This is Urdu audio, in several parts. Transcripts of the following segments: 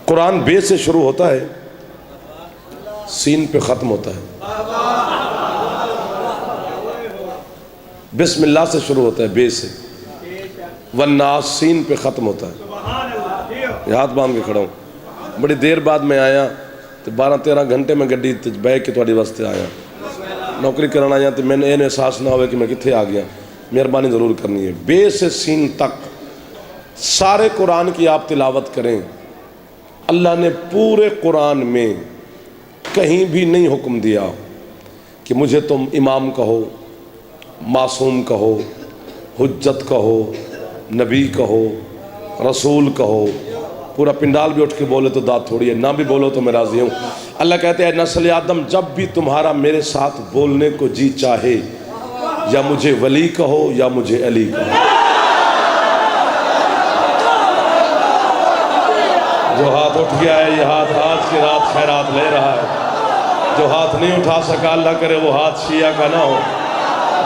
قرآن بے سے شروع ہوتا ہے، سین پہ ختم ہوتا ہے۔ بسم اللہ سے شروع ہوتا ہے، بے سے، والناس سین پہ ختم ہوتا ہے۔ یہ ہاتھ باندھ کے کھڑا ہوں، بڑی دیر بعد میں آیا تو 12-13 گھنٹے میں گڈی بہ کے تھوڑی واسطے آیا، نوکری کرنا آیا تو میں نے احساس نہ ہوئے کہ میں کتنے آ گیا۔ مہربانی ضرور کرنی ہے، بے سے سین تک سارے قرآن کی آپ تلاوت کریں۔ اللہ نے پورے قرآن میں کہیں بھی نہیں حکم دیا کہ مجھے تم امام کہو، معصوم کہو، حجت کہو، نبی کہو، رسول کہو۔ پورا پنڈال بھی اٹھ کے بولے تو داد تھوڑی ہے، نہ بھی بولو تو میں راضی ہوں۔ اللہ کہتے ہیں نسل آدم جب بھی تمہارا میرے ساتھ بولنے کو جی چاہے، یا مجھے ولی کہو یا مجھے علی کہو۔ جو ہاتھ اٹھ گیا ہے یہ ہاتھ آج کی رات خیرات لے رہا ہے، جو ہاتھ نہیں اٹھا سکا اللہ کرے وہ ہاتھ شیعہ کا نہ ہو،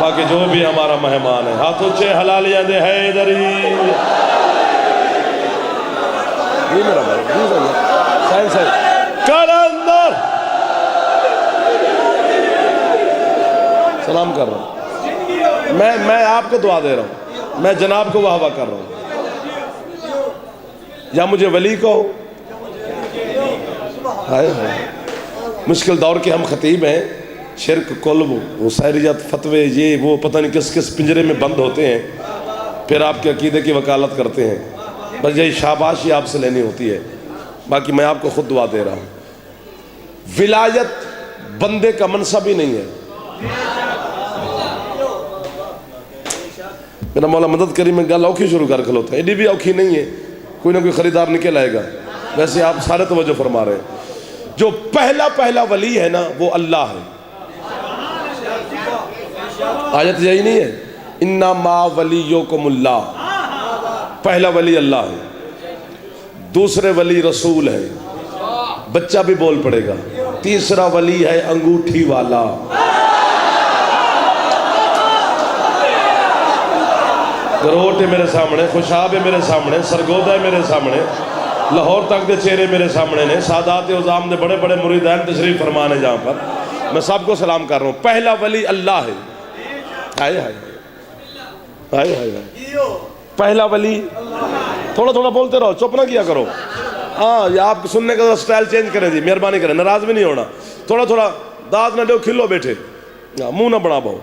باقی جو بھی ہمارا مہمان ہے ہاتھ اچھے حلالیاں دے حیدری۔ یہ میرا بھائی سائنس ہے کلندر سلام کر رہا ہوں، میں آپ کو دعا دے رہا ہوں، میں جناب کو واہ واہ کر رہا ہوں۔ یا مجھے ولی کہو، مشکل دور کے ہم خطیب ہیں، شرک قلب وسائریت فتوے یہ وہ پتہ نہیں کس کس پنجرے میں بند ہوتے ہیں، پھر آپ کے عقیدے کی وکالت کرتے ہیں۔ بس یہی شاباشی آپ سے لینی ہوتی ہے، باقی میں آپ کو خود دعا دے رہا ہوں۔ ولایت بندے کا منصب ہی نہیں ہے۔ میرا مولا مدد کری میں گل اوکھی شروع کر کھلوتا ہے، ایڈی بھی اوکھی نہیں ہے، کوئی نہ کوئی خریدار نکل آئے گا۔ ویسے آپ سارے توجہ فرما رہے ہیں، جو پہلا ولی ہے نا وہ اللہ ہے۔ آیت یہی نہیں ہے انما ولیکم اللہ، پہلا ولی اللہ ہے، دوسرے ولی رسول ہے، بچہ بھی بول پڑے گا، تیسرا ولی ہے انگوٹھی والا۔ گروٹ ہے میرے سامنے، خوشاب ہے میرے سامنے، سرگودہ ہے میرے سامنے، لاہور تک دے چہرے میرے سامنے نے، سادات عظام دے بڑے بڑے مریدین تشریف فرمانے جہاں پر، میں سب کو سلام کر رہا ہوں۔ پہلا ولی اللہ ہے۔ ہائے ہائے ہائے ہائے ہائے، پہلا ولی، تھوڑا تھوڑا بولتے رہو، چپ نہ کیا کرو۔ ہاں یہ آپ سننے کا سٹائل چینج کریں جی، مہربانی کریں، ناراض بھی نہیں ہونا، تھوڑا تھوڑا داد نہ دو، کھلو بیٹھے، منہ نہ بڑا بہو۔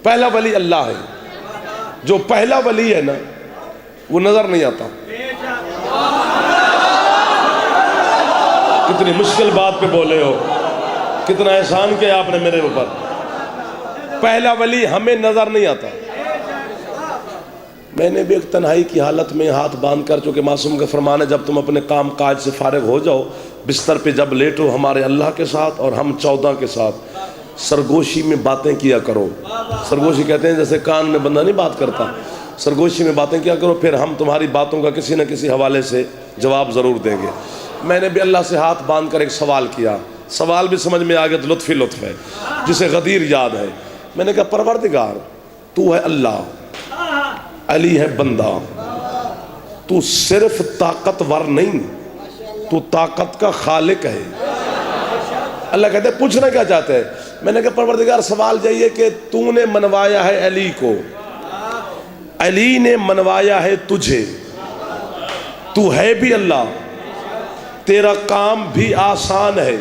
پہلا ولی اللہ ہے۔ جو پہلا ولی ہے نا وہ نظر نہیں آتا۔ کتنی مشکل بات پہ بولے ہو، کتنا احسان کیا آپ نے میرے اوپر۔ پہلا ولی ہمیں نظر نہیں آتا۔ میں نے بھی ایک تنہائی کی حالت میں ہاتھ باندھ کر، چونکہ معصوم کا فرمان ہے جب تم اپنے کام کاج سے فارغ ہو جاؤ، بستر پہ جب لیٹو ہمارے اللہ کے ساتھ اور ہم 14 کے ساتھ سرگوشی میں باتیں کیا کرو۔ سرگوشی کہتے ہیں جیسے کان میں بندہ نہیں بات کرتا، سرگوشی میں باتیں کیا کرو، پھر ہم تمہاری باتوں کا کسی نہ کسی حوالے سے جواب ضرور دیں گے۔ میں نے بھی اللہ سے ہاتھ باندھ کر ایک سوال کیا، سوال بھی سمجھ میں آگیا تو لطف ہی لطف ہے، جسے غدیر یاد ہے۔ میں نے کہا پروردگار تو ہے اللہ، علی ہے بندہ، تو صرف طاقتور نہیں، تو طاقت کا خالق ہے۔ اللہ کہتے ہیں پوچھنا کیا چاہتے ہیں؟ میں نے کہا پروردگار سوال جائیے کہ تو نے منوایا ہے علی کو، علی نے منوایا ہے تجھے، تو ہے بھی اللہ، تیرا کام بھی آسان ہے،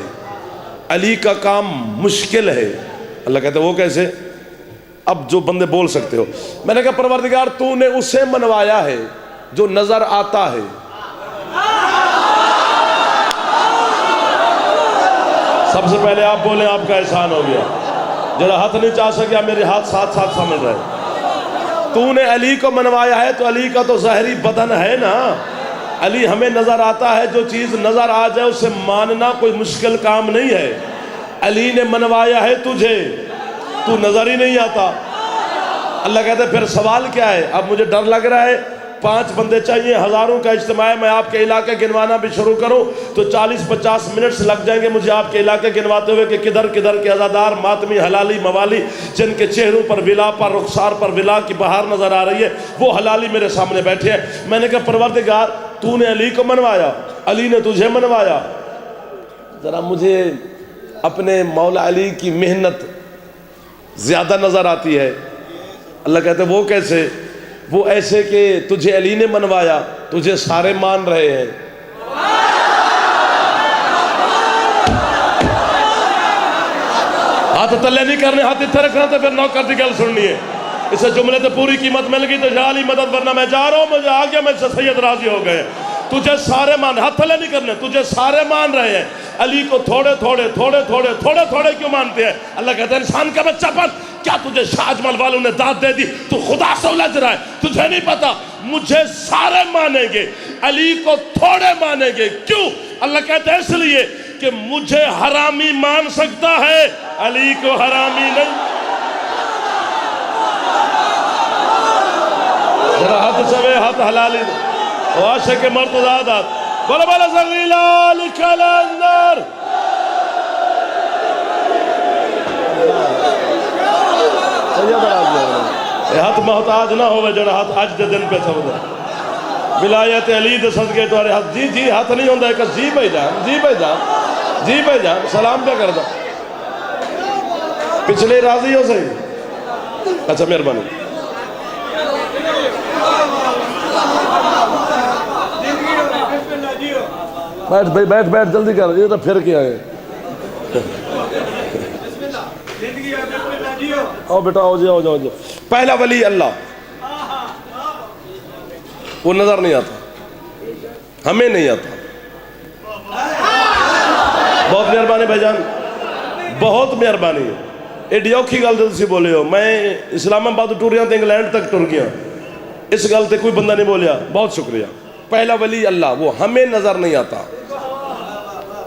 علی کا کام مشکل ہے۔ اللہ کہتے ہیں وہ کیسے؟ اب جو بندے بول سکتے ہو۔ میں نے کہا پروردگار تو نے اسے منوایا ہے جو نظر آتا ہے۔ سب سے پہلے آپ بولیں آپ کا احسان ہو گیا، جرا ہاتھ نہیں چاہ سکیا میرے ہاتھ ساتھ ساتھ سمجھ رہے۔ تو نے علی کو منوایا ہے تو علی کا تو ظاہری بدن ہے نا، علی ہمیں نظر آتا ہے، جو چیز نظر آ جائے اسے ماننا کوئی مشکل کام نہیں ہے۔ علی نے منوایا ہے تجھے، تو نظر ہی نہیں آتا۔ اللہ کہتے ہیں پھر سوال کیا ہے؟ اب مجھے ڈر لگ رہا ہے، 5 بندے چاہیے، ہزاروں کا اجتماع ہے، میں آپ کے علاقے گنوانا بھی شروع کروں تو 40-50 منٹس لگ جائیں گے مجھے آپ کے علاقے گنواتے ہوئے کہ کدھر کدھر کے عزادار، ماتمی، حلالی، موالی جن کے چہروں پر ولا پر رخسار پر ولا کی بہار نظر آ رہی ہے، وہ حلالی میرے سامنے بیٹھے ہیں۔ میں نے کہا پروردگار تو نے علی کو منوایا، علی نے تجھے منوایا۔ ذرا مجھے اپنے مولا علی کی محنت زیادہ نظر آتی ہے۔ اللہ کہتے ہیں وہ کیسے؟ وہ ایسے کہ تجھے علی نے منوایا، تجھے سارے مان رہے ہیں۔ ہاتھ تلے نہیں کرنے، ہاتھ اتھے رکھنا تو پھر نوکر دی گل سننی ہے۔ اسے جملے تے پوری قیمت مل گئی تو یا علی مدد، ورنہ میں جا رہا ہوں، مجھے آ گیا، میں سے سید راضی ہو گئے۔ تجھے سارے مان، ہاتھ تھلے نہیں کرنے، تجھے سارے مان رہے ہیں۔ علی کو تھوڑے تھوڑے تھوڑے تھوڑے تھوڑے تھوڑے کیوں مانتے ہیں؟ اللہ کہتا ہے انسان کا بچہ پن، کیا تجھے شاہ اجمل والوں نے داد دے دی؟ تو خدا سے الجھ رہا ہے، تجھے نہیں پتا مجھے سارے مانیں گے، علی کو تھوڑے مانیں گے۔ کیوں؟ اللہ کہتا ہے اس لیے کہ مجھے حرامی مان سکتا ہے، علی کو حرامی نہیں۔ ذرا ہاتھ سوے، ہاتھ حلالی عاشق مرتضی داد، بولا بولا زغیلا لکھل اندر۔ ہاتھ محتاج نہ ہوئے جڑا ہاتھ اج دے دن پہ سمجھے ولایت علی دے صدقے تمہارے ہاتھ جی جی ہاتھ نہیں ہوندہ ایک جی بھائی جان، جی بھائی جان، جی بھائی جان، سلام پہ کر دا پچھلے راضی ہو صحیح؟ اچھا مہربانی۔ بیٹھ بھائی بیٹھ بیٹھ جلدی کر، یہ تو پھر کیا ہے؟ آؤ بیٹا آؤ جی آؤ جاؤ جاؤ۔ پہلا ولی اللہ، وہ نظر نہیں آتا، ہمیں نہیں آتا۔ بہت مہربانی بھائی جان، بہت مہربانی ہے۔ ایڈی اوکھی گل تسی بولے ہو، میں اسلام آباد ٹوریاں تے انگلینڈ تک ٹر گیا، اس گل تے کوئی بندہ نہیں بولیا، بہت شکریہ۔ پہلا ولی اللہ، وہ ہمیں نظر نہیں آتا۔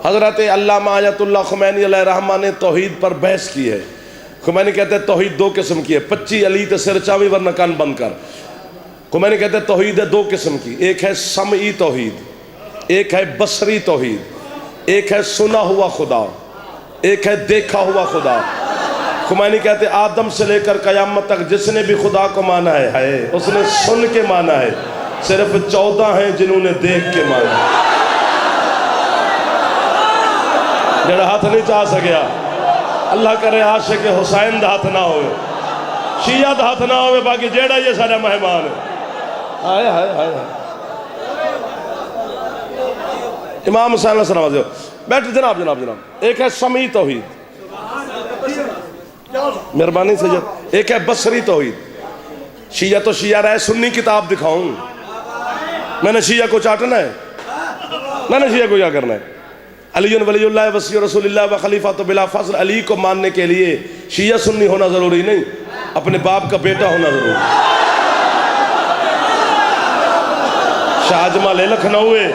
حضرت علامہ آیت اللہ خمینی علیہ الرحمہ نے توحید پر بحث کی ہے۔ خمینی کہتے ہیں توحید دو قسم کی ہے، 25 علی تے سر چاوی ورنہ کان بند کر۔ خمینی کہتے ہیں توحید ہے دو قسم کی، ایک ہے سمعی توحید، ایک ہے بصری توحید، ایک ہے سنا ہوا خدا، ایک ہے دیکھا ہوا خدا۔ خمینی کہتے ہیں آدم سے لے کر قیامت تک جس نے بھی خدا کو مانا ہے اس نے سن کے مانا ہے، صرف 14 ہیں جنہوں نے دیکھ کے مانا ہے۔ جڑا ہاتھ نہیں چاہ سکیا، اللہ کرے عاشق حسین دا ہاتھ نہ ہوئے، شیعہ دا ہاتھ نہ ہوئے، باقی جیڑا یہ سارا مہمان ہے۔ آئے آئے آئے امام حسین علیہ السلام علیہ بیٹھ جناب جناب جناب۔ ایک ہے سمعی توحید، مہربانی سید، ایک ہے بصری توحید۔ شیعہ تو شیعہ رہے، سنی کتاب دکھاؤں، میں نے شیعہ کو چاٹنا ہے، میں نے شیعہ کو کیا کرنا ہے؟ علی ولی اللہ وصی رسول اللہ و خلیفۃ بلا فضل، علی کو ماننے کے لیے شیعہ سنی ہونا ضروری نہیں، اپنے باپ کا بیٹا ہونا ضروری۔ شاہ جمال لکھنؤے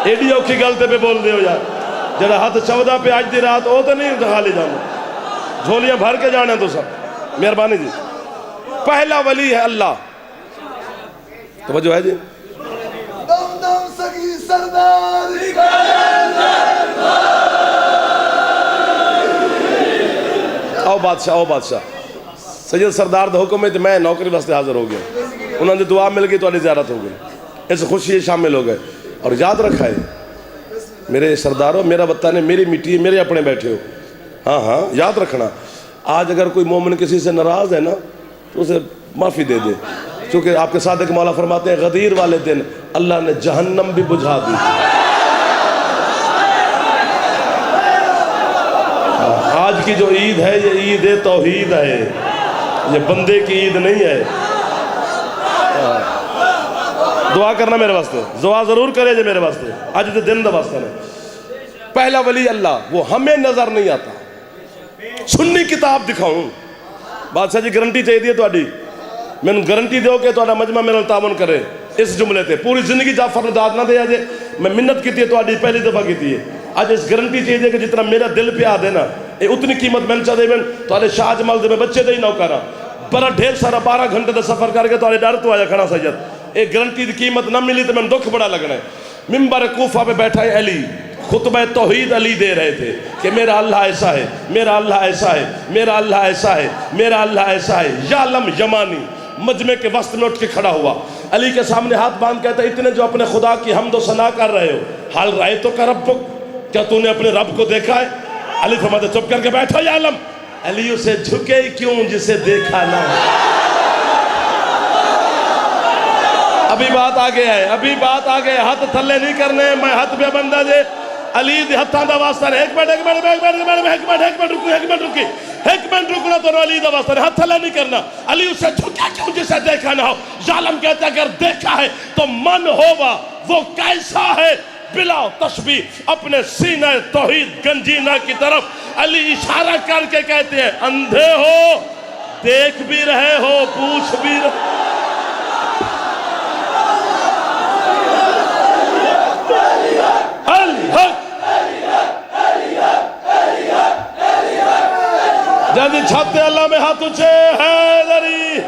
ایڈی اوکھی گلتے پہ بول دے ہو یار، جڑا ہاتھ 14 پہ آج دی رات ہو تو نہیں خالی جانا، جھولیاں بھر کے جانے تو سب۔ مہربانی جی، پہلا ولی ہے اللہ، توجہ ہے جی؟ دم دم سگی سردار آؤ بادشاہ، آؤ بادشاہ۔ سید سردار دا حکم ہے تو میں نوکری واسطے حاضر ہو گیا، انہوں نے دعا مل گئی تو علی زیارت ہو گئی، اس خوشی شامل ہو گئے۔ اور یاد رکھا ہے میرے سرداروں، میرا وطن ہے، میری مٹی ہے، میرے اپنے بیٹھے ہو۔ ہاں ہاں یاد رکھنا، آج اگر کوئی مومن کسی سے ناراض ہے نا تو اسے معافی دے دے، چونکہ آپ کے صادق مولا فرماتے ہیں غدیر والے دن اللہ نے جہنم بھی بجھا دی۔ آج کی جو عید ہے یہ عید توحید ہے، یہ بندے کی عید نہیں ہے۔ دعا کرنا میرے واسطے، دعا ضرور کرے جے میرے واسطے، آج دے دن دا واسطہ نہیں۔ پہلا ولی اللہ، وہ ہمیں نظر نہیں آتا، سنی کتاب دکھاؤں۔ بادشاہ جی گارنٹی چاہیے تھوڑی، میں نے گارنٹی دیو کہ تھوڑا مجمع میرے تعاون کرے اس جملے تے، پوری زندگی جعفر نے داد نہ دیا جے، میں منت کی تھی تھوڑی پہلی دفعہ کی تھی، آج اس گارنٹی چاہیے کہ جتنا میرا دل پہ آ دے نا اتنی قیمت میں چاہ دے میں تھوڑے شاہ جمال دے میں بچے دے ہی نوکرا بڑا ڈھیر سارا 12 گھنٹے دا سفر کر کے تھوڑے ڈر تو آیا کھڑا سید، ایک گارنٹی دی قیمت نہ ملی تو میں دکھ بڑا لگنا ہے۔ منبر کوفہ پہ بیٹھا ہے علی، خطبہ توحید علی دے رہے تھے کہ میرا اللہ ایسا ہے، میرا اللہ ایسا ہے، میرا اللہ ایسا ہے، میرا اللہ ایسا ہے۔ یا علم یمانی مجمع کے وسط میں اٹھ کے کھڑا ہوا، علی کے سامنے ہاتھ باندھ کہتا ہے اتنے جو اپنے خدا کی حمد و ثنا کر رہے ہو، حال رائے تو کا ربک، کیا تو نے اپنے رب کو دیکھا ہے؟ علی فرماتے چپ کر کے بیٹھو یا علم، علی اسے جھکے کیوں جسے دیکھا نہ ہو۔ ابھی بات آگے ہے، ابھی بات آگے ہے، ہاتھ تھلے نہیں کرنے، میں ہاتھ پہ بندہ دے علی دی ہتھاں دا واسطہ ہے، ایک منٹ رکنا تو علی دا واسطہ ہے، ہاتھ تھلے نہیں کرنا۔ علی اسے جھکا کیوں جسے دیکھا نہ ہو۔ ظالم کہتا ہے اگر دیکھا ہے تو من ہوگا وہ کیسا ہے بلا تشبیہ، اپنے سینہ توحید گنجینہ کی طرف علی اشارہ کر کے کہتے ہیں اندھے ہو، دیکھ بھی رہے ہو، پوچھ بھی رہے۔ جلدی چھاتے اللہ میں ہاتھ اونچے، حیدری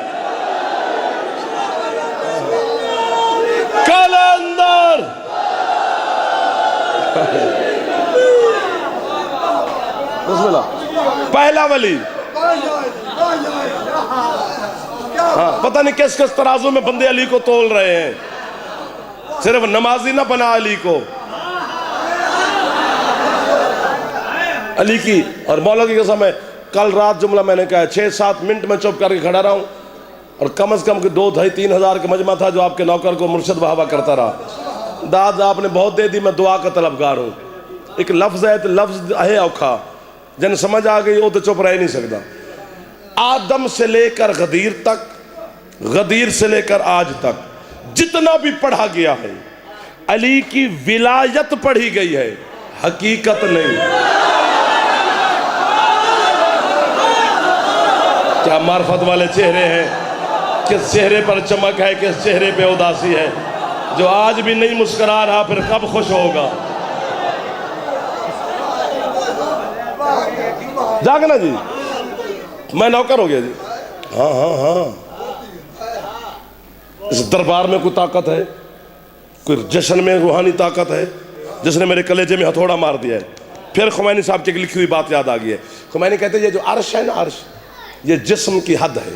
کلندر۔ بسم اللہ۔ پہلا ولی، ہاں پتہ نہیں کس کس ترازو میں بندے علی کو تول رہے ہیں، صرف نمازی نہ بنا علی کو، علی کی اور مولا کی قسم ہے۔ کل رات جملہ میں نے کہا ہے 6-7 منٹ میں چپ کر کے کھڑا رہا ہوں، اور کم از کم 2-2.5-3 ہزار کا مجمع تھا جو آپ کے نوکر کو مرشد بہاوا کرتا رہا۔ داد آپ نے بہت دے دی، میں دعا کا طلبگار ہوں۔ ایک لفظ ہے تو لفظ ہے اوکھا، جن سمجھ آ گئی وہ تو چپ رہ نہیں سکتا۔ آدم سے لے کر غدیر تک، غدیر سے لے کر آج تک جتنا بھی پڑھا گیا ہے، علی کی ولایت پڑھی گئی ہے، حقیقت نہیں۔ کیا معرفت والے چہرے ہیں، کس چہرے پر چمک ہے، کس چہرے پہ اداسی ہے۔ جو آج بھی نہیں مسکرا رہا پھر کب خوش ہوگا؟ جاگنا جی، میں نوکر ہو گیا جی۔ ہاں ہاں ہاں، اس دربار میں کوئی طاقت ہے، کوئی جشن میں روحانی طاقت ہے جس نے میرے کلیجے میں ہتھوڑا مار دیا ہے۔ پھر خمینی صاحب کی لکھی ہوئی بات یاد آ گئی ہے۔ خمینی کہتے ہیں یہ جو عرش ہے نا، عرش یہ جسم کی حد ہے،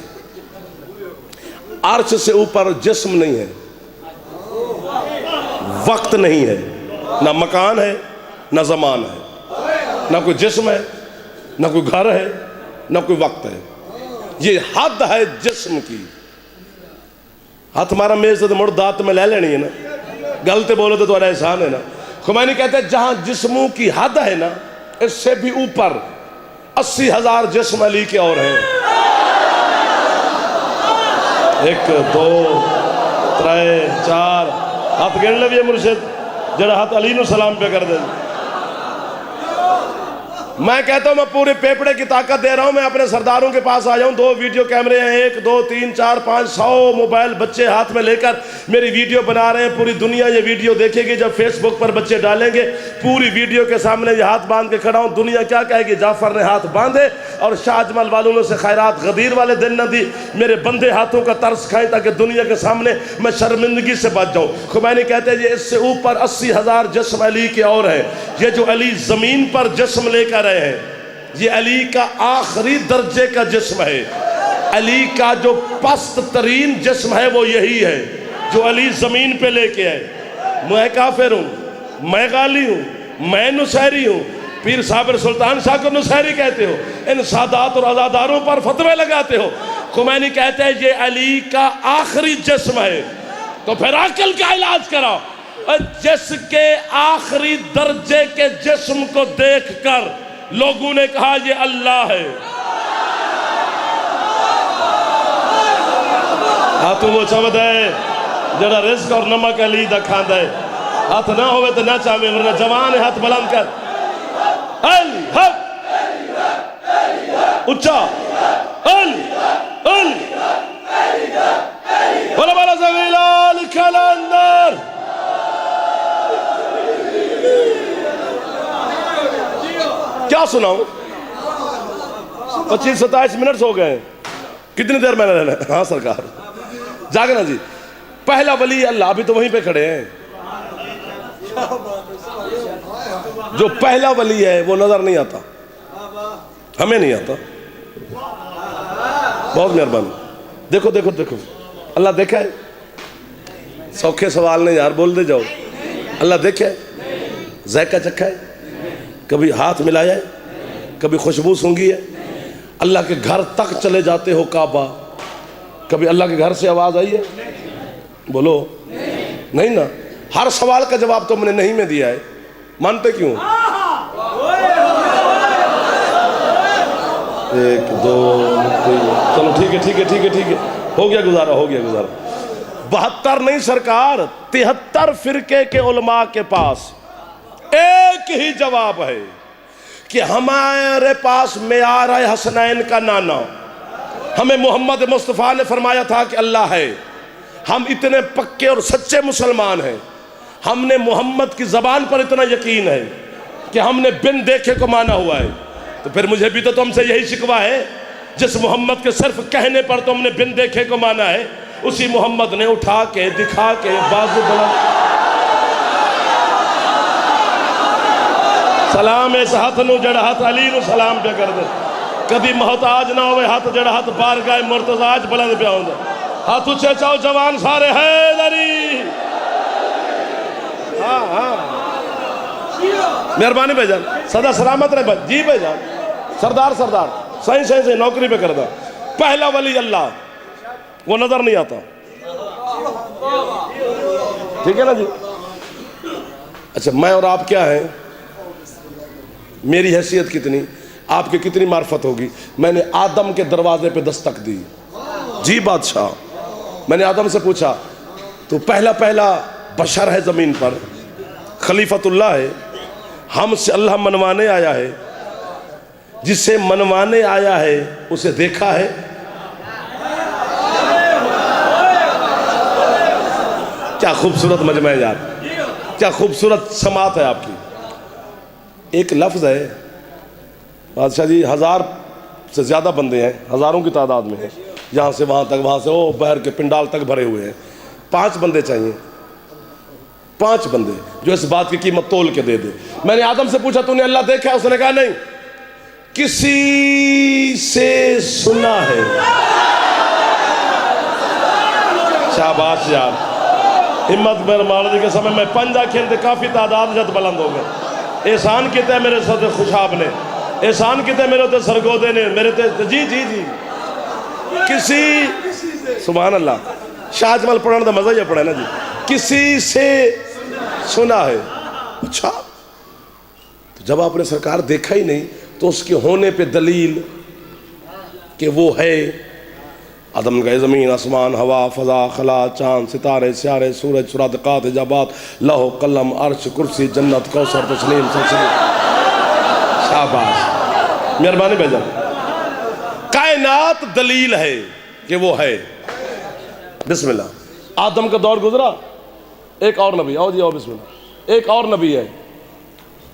عرش سے اوپر جسم نہیں ہے، وقت نہیں ہے، نہ مکان ہے نہ زمان ہے، نہ کوئی جسم ہے نہ کوئی گھر ہے نہ کوئی وقت ہے، یہ حد ہے جسم کی۔ ہاتھ ہمارا میز سے تو مڑ دانت میں لے لینی ہے نا، غلط بولو تو تمہارا احسان ہے نا۔ خمینی کہتے ہیں جہاں جسموں کی حد ہے نا، اس سے بھی اوپر 80,000 جسم علی کے اور ہیں۔ 1 2 3 4 ہاتھ گن لے بھی مرشد، جڑا ہاتھ علی نو سلام پہ کر دے۔ میں کہتا ہوں میں پورے پیپڑے کی طاقت دے رہا ہوں، میں اپنے سرداروں کے پاس آ جاؤں، 2 ویڈیو کیمرے ہیں، 1 2 3 4 5 100 موبائل بچے ہاتھ میں لے کر میری ویڈیو بنا رہے ہیں۔ پوری دنیا یہ ویڈیو دیکھے گی، جب فیس بک پر بچے ڈالیں گے، پوری ویڈیو کے سامنے یہ ہاتھ باندھ کے کھڑا ہوں، دنیا کیا کہے گی؟ جعفر نے ہاتھ باندھے اور شاہ اجمل والوں نے سے خیرات غدیر والے دن نہ دی، میرے بندے ہاتھوں کا ترس کھائیں تاکہ دنیا کے سامنے میں شرمندگی سے بچ جاؤں۔ خمینی کہتے ہیں یہ اس سے اوپر 80,000 جسم علی کے اور ہیں۔ یہ جو علی زمین پر جسم لے کر رہے ہیں، یہ علی کا آخری درجے کا جسم ہے۔ علی کا جو پست ترین جسم ہے وہ یہی ہے جو علی زمین پہ لے کے آئے۔ میں کافر ہوں، میں غالی ہوں، میں نصیری ہوں، پیر صابر سلطان شاہ کو نصیری کہتے ہو، ان سادات اور عزاداروں پر فتوے لگاتے ہو۔ خمینی کہتے ہیں یہ علی کا آخری جسم ہے، تو پھر عقل کا علاج کرو۔ جس کے آخری درجے کے جسم کو دیکھ کر لوگوں نے کہا یہ اللہ ہے۔ ہاتھوں وہ چمد ہے جڑا رزق اور نمک علی دا کھاندہ ہے۔ ہاتھ نہ ہوئے تو نہ چاہمیں، ورنہ جوان ہے ہاتھ بلند کر۔ علی حق اچھا، علی علی بلا بلا زغیلال کلندر۔ کیا سناؤں؟ 25-27 منٹ ہو گئے، کتنی دیر میں نے رہنا ہے؟ ہاں سرکار جاگنا جی۔ پہلا ولی اللہ، ابھی تو وہیں پہ کھڑے ہیں۔ جو پہلا ولی ہے وہ نظر نہیں آتا، ہمیں نہیں آتا۔ بہت مہربانی، دیکھو دیکھو دیکھو، اللہ دیکھا ہے سوکھے سوال نہیں یار، بول دے جاؤ۔ اللہ دیکھے، ذائقہ چکھا ہے، کبھی ہاتھ ملایا ہے، کبھی خوشبو سونگھی ہے؟ اللہ کے گھر تک چلے جاتے ہو کعبہ، کبھی اللہ کے گھر سے آواز آئی ہے؟ بولو نہیں نا۔ ہر سوال کا جواب تو میں نے نہیں میں دیا ہے، مانتے کیوں؟ 1 2 3، چلو ٹھیک ہے ٹھیک ہے ٹھیک ہے ٹھیک ہے، ہو گیا گزارا ہو گیا گزارا۔ 72 نہیں سرکار، 73 فرقے کے علماء کے پاس ایک ہی جواب ہے کہ ہمارے پاس معیار ہے حسنین کا نانا۔ ہمیں محمد مصطفیٰ نے فرمایا تھا کہ اللہ ہے، ہم اتنے پکے اور سچے مسلمان ہیں، ہم نے محمد کی زبان پر اتنا یقین ہے کہ ہم نے بن دیکھے کو مانا ہوا ہے۔ تو پھر مجھے بھی تو تم سے یہی شکوہ ہے، جس محمد کے صرف کہنے پر تم نے بن دیکھے کو مانا ہے، اسی محمد نے اٹھا کے دکھا کے بازو بلند۔ سلام اس ہاتھ نو جڑا ہاتھ علی نو سلام پہ کر دے، کدی محتاج نہ ہوئے ہاتھ جڑا ہاتھ بارگاہ مرتضیٰ اج بلند پہ آؤں دے۔ ہاتھ اچھے چاہو جوان سارے حیدری۔ ہاں ہاں مہربانی بھائی جان، سدا سلامت رہے بھائی جی بھائی جان۔ سردار سردار صحیح صحیح صحیح نوکری پہ کر دا۔ پہلا ولی اللہ وہ نظر نہیں آتا، ٹھیک ہے نا جی؟ اچھا میں اور آپ کیا ہیں؟ میری حیثیت کتنی، آپ کی کتنی معرفت ہوگی؟ میں نے آدم کے دروازے پہ دستک دی، جی بادشاہ۔ میں نے آدم سے پوچھا تو پہلا بشر ہے زمین پر، خلیفۃ اللہ ہے، ہم سے اللہ منوانے آیا ہے، جسے منوانے آیا ہے اسے دیکھا ہے؟ کیا خوبصورت مجمع ہے یار، کیا خوبصورت سماعت ہے آپ کی۔ ایک لفظ ہے بادشاہ جی، 1000 سے زیادہ بندے ہیں، ہزاروں کی تعداد میں ہیں، یہاں سے وہاں تک، وہاں سے وہ بحر کے پنڈال تک بھرے ہوئے ہیں۔ 5 بندے چاہیے، 5 بندے جو اس بات کی قیمت تول کے دے دے۔ میں نے آدم سے پوچھا تو نے اللہ دیکھا ہے؟ اس نے کہا نہیں، کسی سے سنا ہے۔ شاباش یار، ہمت میرے مالدی کے سمے میں پنجا کھیلتے کافی تعداد جت بلند ہو گئے۔ احسان کیتے میرے ساتھ خوشاب نے، احسان کیتے میرے تے سرگودے نے، میرے تے جی جی جی کسی، سبحان اللہ، شاہ جمال پڑھنے دا مزہ یہ پڑھا ہے نا جی، کسی سے سنا ہے۔ اچھا تو جب آپ نے سرکار دیکھا ہی نہیں تو اس کے ہونے پہ دلیل کہ وہ ہے؟ آدم گئے زمین آسمان ہوا فضا خلا چاند ستارے سیارے سورج سرادقات حجابات لوح قلم عرش کرسی جنت کوثر تسلیم سلسلے۔ شاباش مہربانی بھائی جان، کائنات دلیل ہے کہ وہ ہے۔ بسم اللہ، آدم کا دور گزرا، ایک اور نبی، آؤ جی آؤ بسم اللہ، ایک اور نبی ہے،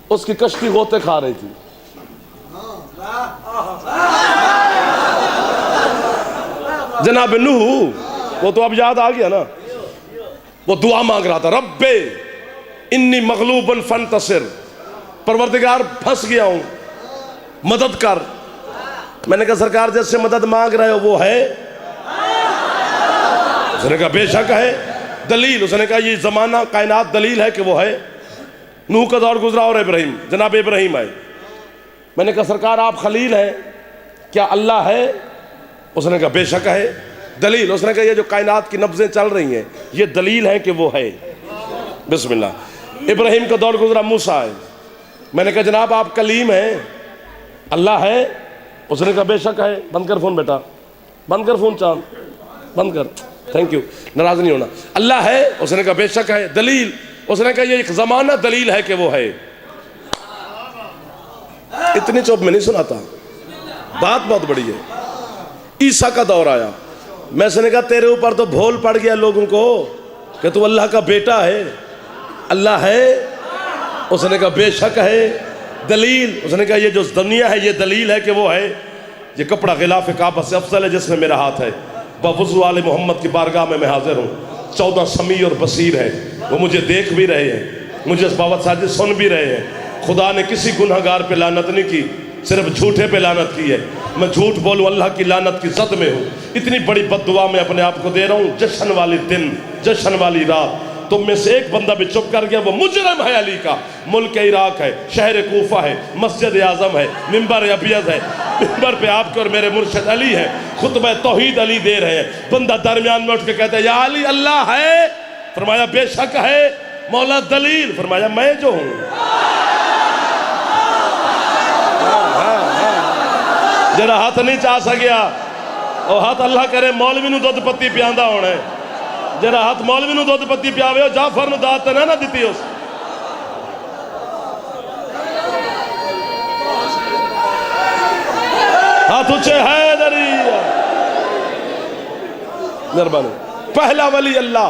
اس کی کشتی غوطے کھا رہی تھی۔ جناب نوح، وہ تو اب یاد آ گیا نا، وہ دعا مانگ رہا تھا، رب انی مغلوب فانتصر، پروردگار پھنس گیا ہوں مدد کر۔ میں نے کہا سرکار جس سے مدد مانگ رہے ہو وہ ہے؟ اس نے کہا بے شک ہے۔ دلیل؟ اس نے کہا یہ زمانہ کائنات دلیل ہے کہ وہ ہے۔ نوح کا دور گزرا اور ابراہیم، جناب ابراہیم آئے۔ میں نے کہا سرکار آپ خلیل ہیں، کیا اللہ ہے؟ اس نے کہا بے شک ہے۔ دلیل؟ اس نے کہا یہ جو کائنات کی نبضیں چل رہی ہیں یہ دلیل ہے کہ وہ ہے۔ بسم اللہ۔ ابراہیم کا دور گزرا، موسیٰ آئے۔ میں نے کہا جناب آپ کلیم ہیں، اللہ ہے؟ اس نے کہا بے شک ہے۔ بند کر فون بیٹا، بند کر فون، چاند بند کر، تھینک یو، ناراض نہیں ہونا۔ اللہ ہے؟ اس نے کہا بے شک ہے۔ دلیل؟ اس نے کہا یہ ایک زمانہ دلیل ہے کہ وہ ہے۔ اتنی چوب میں نہیں سناتا، بات بہت بڑی ہے۔ عیسیٰ کا دور آیا، میں اس نے کہا تیرے اوپر تو بھول پڑ گیا لوگوں کو کہ تو اللہ کا بیٹا ہے، اللہ ہے؟ اس نے کہا بے شک ہے۔ دلیل؟ اس نے کہا یہ جو دنیا ہے یہ دلیل ہے کہ وہ ہے۔ یہ کپڑا غلاف کعبہ سے افضل ہے جس میں میرا ہاتھ ہے، بوضو آل محمد کی بارگاہ میں حاضر ہوں۔ 14 سمیع اور بصیر ہے، وہ مجھے دیکھ بھی رہے ہیں، مجھے اس بابت ساجد سن بھی رہے ہیں۔ خدا نے کسی گنہگار پہ لعنت نہیں کی، صرف جھوٹے پہ لعنت کی ہے۔ میں جھوٹ بولوں اللہ کی لعنت کی زد میں ہوں. اتنی بڑی بد دعا میں اپنے آپ کو دے رہا ہوں. جشن والی دن، جشن والی رات، تم میں سے ایک بندہ بھی چپ کر گیا وہ مجرم ہے علی کا. ملک عراق ہے، شہر کوفہ ہے، مسجد اعظم ہے، منبر ابیض ہے، منبر پہ آپ کے اور میرے مرشد علی ہے، خطبہ توحید علی دے رہے ہیں. بندہ درمیان میں اٹھ کے کہتا ہے یا علی اللہ ہے؟ فرمایا بے شک ہے. مولا دلیل؟ فرمایا میں جو ہوں. جرا ہاتھ نہیں چاہ سکیا اور ہاتھ اللہ کرے مولوی نو دودھ پتی پیاندا ہونا ہے. جرا ہاتھ مولوی نو دودھ پتی پیاوے ہو جعفر نو دات نہ دیتی اس. ہاتھ اونچے حیدری. مہربانی. پہلا ولی اللہ،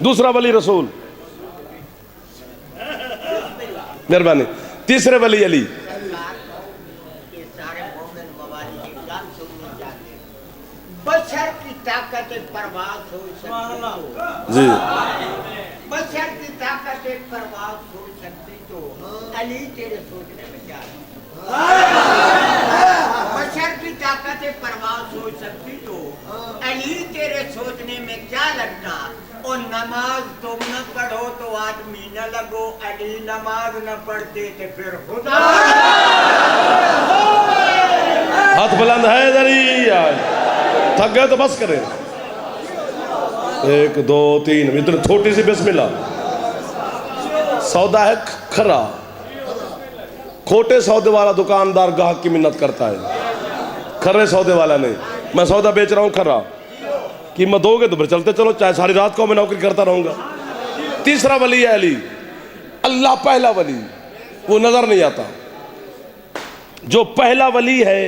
دوسرا ولی رسول. مہربانی. تیسرے ولی علی. بشر کی طاقت پرواز ہو سکتی جی بشر کی طاقت پرواز ہو سکتی تو علی تیرے سوچنے میں کیا بشر کی طاقت پرواز ہو سکتی تو علی تیرے سوچنے میں کیا لگتا. اور نماز تم نہ پڑھو تو آدمی نہ لگو. علی نماز نہ پڑھتے تو پھر خدا. ہاتھ بلند حیدری. تھک گئے تو بس کریں. 1 2 3 اتنی چھوٹی سی بسم اللہ. سودا ہے کھرا. کھوٹے سودے والا دکاندار گاہک کی منت کرتا ہے، کھرے سودے والا نہیں. میں سودا بیچ رہا ہوں کھرا، قیمت دو گے تو پھر چلتے چلو، چاہے ساری رات کو میں نوکری کرتا رہوں گا. تیسرا ولی ہے علی. اللہ پہلا ولی، وہ نظر نہیں آتا. جو پہلا ولی ہے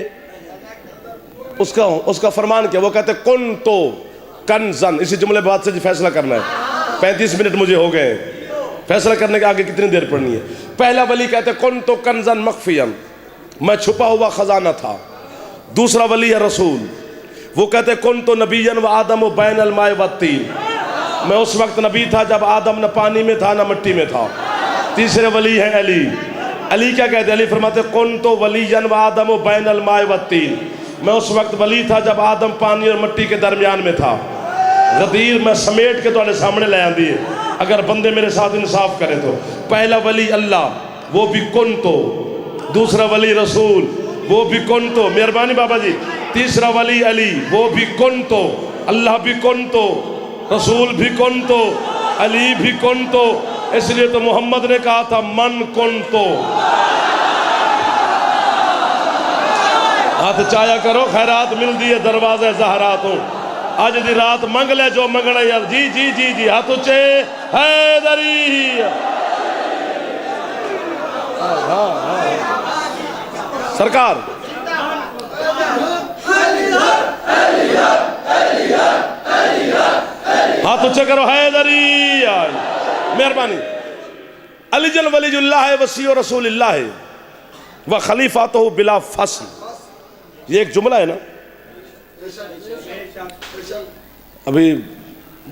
اس کا فرمان کیا؟ وہ کہتے ہیں کن تو کنزن. اسی جملے بات سے فیصلہ کرنا ہے. 35 منٹ مجھے ہو گئے ہیں. فیصلہ کرنے کے آگے کتنی دیر پڑنی ہے؟ پہلا ولی کہتے ہیں کن تو کنزن مخفیم، میں چھپا ہوا خزانہ تھا. دوسرا ولی ہے رسول. وہ کہتے ہیں کن تو نبیًا و آدم و بین الماء والطین، میں اس وقت نبی تھا جب آدم نہ پانی میں تھا نہ مٹی میں تھا. تیسرے ولی ہے علی. علی کیا کہتے ہیں؟ علی فرماتے ہیں کن تو ولیًا و آدم و بین الماء والطین، میں اس وقت ولی تھا جب آدم پانی اور مٹی کے درمیان میں تھا. غدیر میں سمیٹ کے تواڈے سامنے لے آندی ہے اگر بندے میرے ساتھ انصاف کرے تو. پہلا ولی اللہ، وہ بھی کن تو. دوسرا ولی رسول، وہ بھی کن تو. مہربانی بابا جی. تیسرا ولی علی، وہ بھی کن تو. اللہ بھی کن تو، رسول بھی کن تو، علی بھی کن تو. اس لیے تو محمد نے کہا تھا من کن تو. ہاتھ چایا کرو، خیرات مل دی ہے دروازے زہراتوں. آج دی رات منگ لے جو منگنا یار. جی جی جی جی ہاتھ اونچے حیدری. سرکار ہاتھ اونچے کرو حیدری. مہربانی. علی جل ولی اللہ ہے، وسیع رسول اللہ ہے، و خلیفاتہ بلا فصل. یہ ایک جملہ ہے نا. ابھی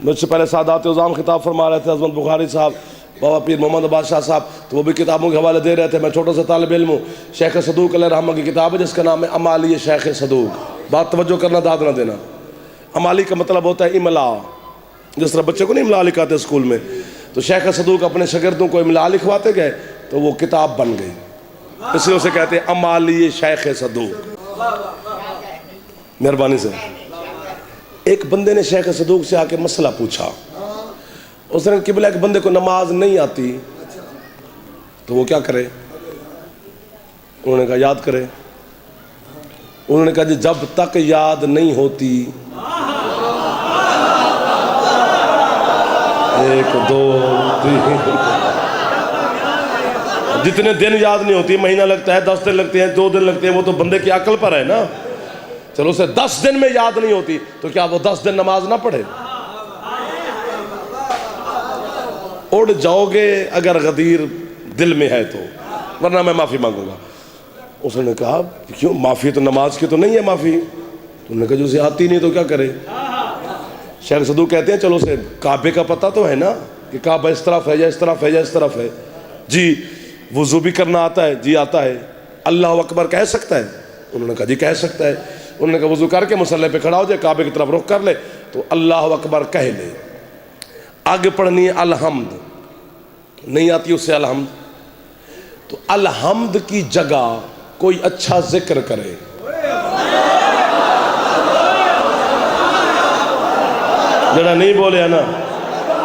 مجھ سے پہلے سادات عظام خطاب فرما رہے تھے، عظمت بخاری صاحب، بابا پیر محمد عباس شاہ صاحب، تو وہ بھی کتابوں کے حوالے دے رہے تھے. میں چھوٹا سا طالب علم ہوں. شیخ صدوق علیہ رحمہ کی کتاب ہے جس کا نام ہے امالی شیخ صدوق. بات توجہ کرنا، داد نہ دینا. امالی کا مطلب ہوتا ہے املا. جس طرح بچے کو نہیں املا لکھاتے اسکول میں، تو شیخ صدوق اپنے شاگردوں کو املا لکھواتے گئے تو وہ کتاب بن گئی. اس لیے اسے کہتے ہیں امالی شیخ صدوق. مہربانی سے. ایک بندے نے شیخ صدوق سے آ کے مسئلہ پوچھا. اس نے قبلہ ایک بندے کو نماز نہیں آتی تو وہ کیا کرے؟ انہوں نے کہا یاد کرے. انہوں نے کہا جی جب تک یاد نہیں ہوتی، 1 2 3 جتنے دن یاد نہیں ہوتی، مہینہ لگتا ہے، 10 دن لگتے ہیں، 2 دن لگتے ہیں، وہ تو بندے کی عقل پر ہے نا. چلو اسے 10 دن میں یاد نہیں ہوتی تو کیا وہ 10 دن نماز نہ پڑھے؟ اڑ جاؤ گے اگر غدیر دل میں ہے تو، ورنہ میں معافی مانگوں گا. اس نے کہا کیوں؟ معافی تو نماز کی تو نہیں ہے معافی. انہوں نے کہا جو اسے آتی نہیں تو کیا کرے؟ شیخ صدوق کہتے ہیں چلو اسے کعبے کا پتہ تو ہے نا کہ کعبہ اس طرف ہے یا اس طرف ہے یا اس طرف ہے. جی وضو بھی کرنا آتا ہے؟ جی آتا ہے. اللہ اکبر کہہ سکتا ہے؟ انہوں نے کہا جی کہہ سکتا ہے۔ انہوں نے کہا وضو کر کے مصلی پہ کھڑا ہو جائے، کعبے کی طرف رخ کر لے تو اللہ اکبر کہہ لے۔ آگے پڑھنی ہے الحمد، نہیں آتی اس سے الحمد، تو الحمد کی جگہ کوئی اچھا ذکر کرے۔ جڑا نہیں بولے ہے نا،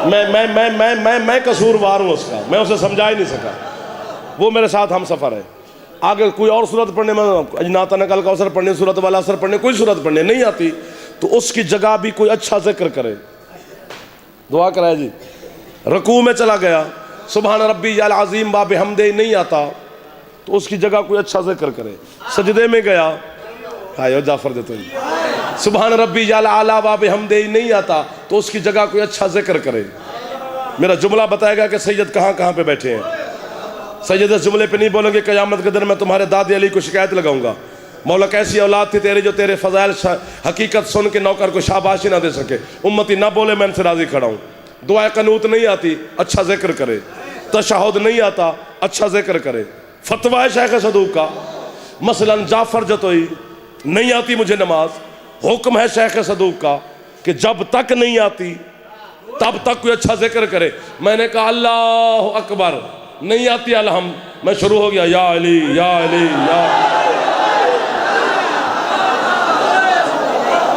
میں قصوروار ہوں اس کا، میں اسے سمجھا ہی نہیں سکا، وہ میرے ساتھ ہم سفر ہے۔ آگے کوئی اور صورت پڑھنے میں اجناتا نقل کا اثر پڑھنے، صورت والا اثر پڑھنے، کوئی صورت پڑھنے نہیں آتی تو اس کی جگہ بھی کوئی اچھا ذکر کرے، دعا کرائے جی۔ رکوع میں چلا گیا، سبحان ربی العظیم و بحمدہ نہیں آتا تو اس کی جگہ کوئی اچھا ذکر کرے۔ سجدے میں گیا، آئیو جعفر دیتے ہیں، سبحان ربی الاعلی و بحمدہ نہیں آتا تو اس کی جگہ کوئی اچھا ذکر کرے۔ میرا جملہ بتائے گا کہ سید کہاں کہاں پہ بیٹھے ہیں۔ سید اس جملے پہ نہیں بولیں گے قیامت کے دن میں تمہارے دادی علی کو شکایت لگاؤں گا، مولا کیسی اولاد تھی تیری جو تیرے فضائل حقیقت سن کے نوکر کو شاباشی نہ دے سکے، امتی نہ بولے میں ان سے راضی کھڑا ہوں۔ دعائے قنوت نہیں آتی، اچھا ذکر کرے۔ تشہد نہیں آتا، اچھا ذکر کرے۔ فتویٰ ہے شیخ صدوق کا، مثلا جعفر جتوئی نہیں آتی مجھے نماز، حکم ہے شیخ صدوق کا کہ جب تک نہیں آتی تب تک کوئی اچھا ذکر کرے۔ میں نے کہا اللہ اکبر، نہیں آتی الحمد، میں شروع ہو گیا یا علی یا علی یا۔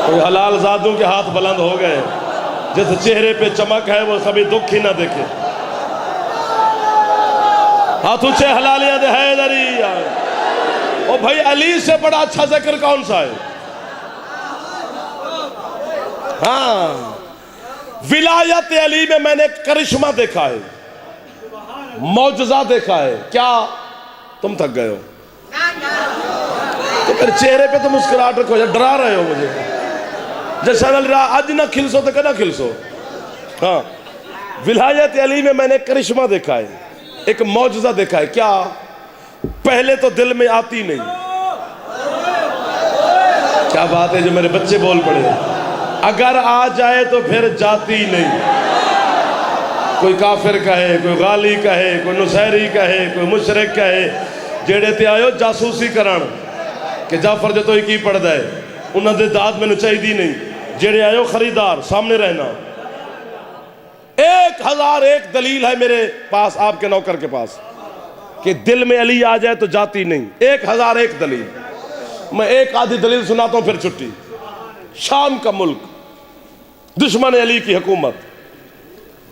کوئی حلال زادوں کے ہاتھ بلند ہو گئے، جس چہرے پہ چمک ہے وہ کبھی دکھ ہی نہ دیکھے۔ ہاتھ اونچے حلالیاں دے حیدری۔ او بھائی علی سے بڑا اچھا ذکر کون سا ہے؟ ہاں، ولایت علی میں نے کرشمہ دیکھا ہے، معجزہ دیکھا ہے۔ کیا تم تھک گئے ہو؟ تو پھر چہرے پہ تو مسکراہٹ رکھو، ڈرا رہے ہو مجھے جیسا نہ رہا آج نہ کھلسو تو کنا کھلسو۔ ہاں، ولایت علی میں نے کرشمہ دیکھا ہے، ایک معجزہ دیکھا ہے۔ کیا؟ پہلے تو دل میں آتی نہیں۔ کیا بات ہے جو میرے بچے بول پڑے، اگر آ جائے تو پھر جاتی نہیں۔ کوئی کافر کہے، کوئی غالی کہے، کوئی نصیری کہے، کوئی مشرک کہے، جیڑے تے آئے ہو جاسوسی کرن کہ جعفر جتوئی کی پڑھ دے، انہاں دے داد میں نو چاہی دی نہیں۔ جیڑے آئے ہو خریدار، سامنے رہنا۔ 1001 دلیل ہے میرے پاس، آپ کے نوکر کے پاس، کہ دل میں علی آ جائے تو جاتی نہیں۔ 1001 دلیل، میں ایک آدھی دلیل سناتا ہوں پھر چھٹی۔ شام کا ملک، دشمن علی کی حکومت،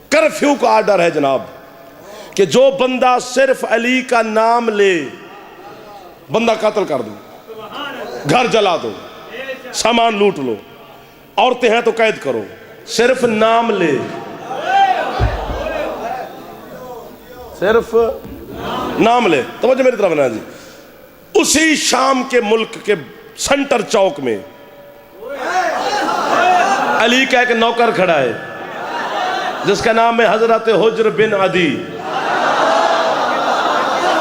کرفیو کا آرڈر ہے جناب کہ جو بندہ صرف علی کا نام لے بندہ قتل کر دو، گھر جلا دو، سامان لوٹ لو، عورتیں ہیں تو قید کرو، صرف نام لے، صرف نام لے۔ توجہ میری طرف نا جی۔ اسی شام کے ملک کے سنٹر چوک میں علی کا ایک نوکر کھڑا ہے جس کا نام ہے حضرت حجر بن عدی۔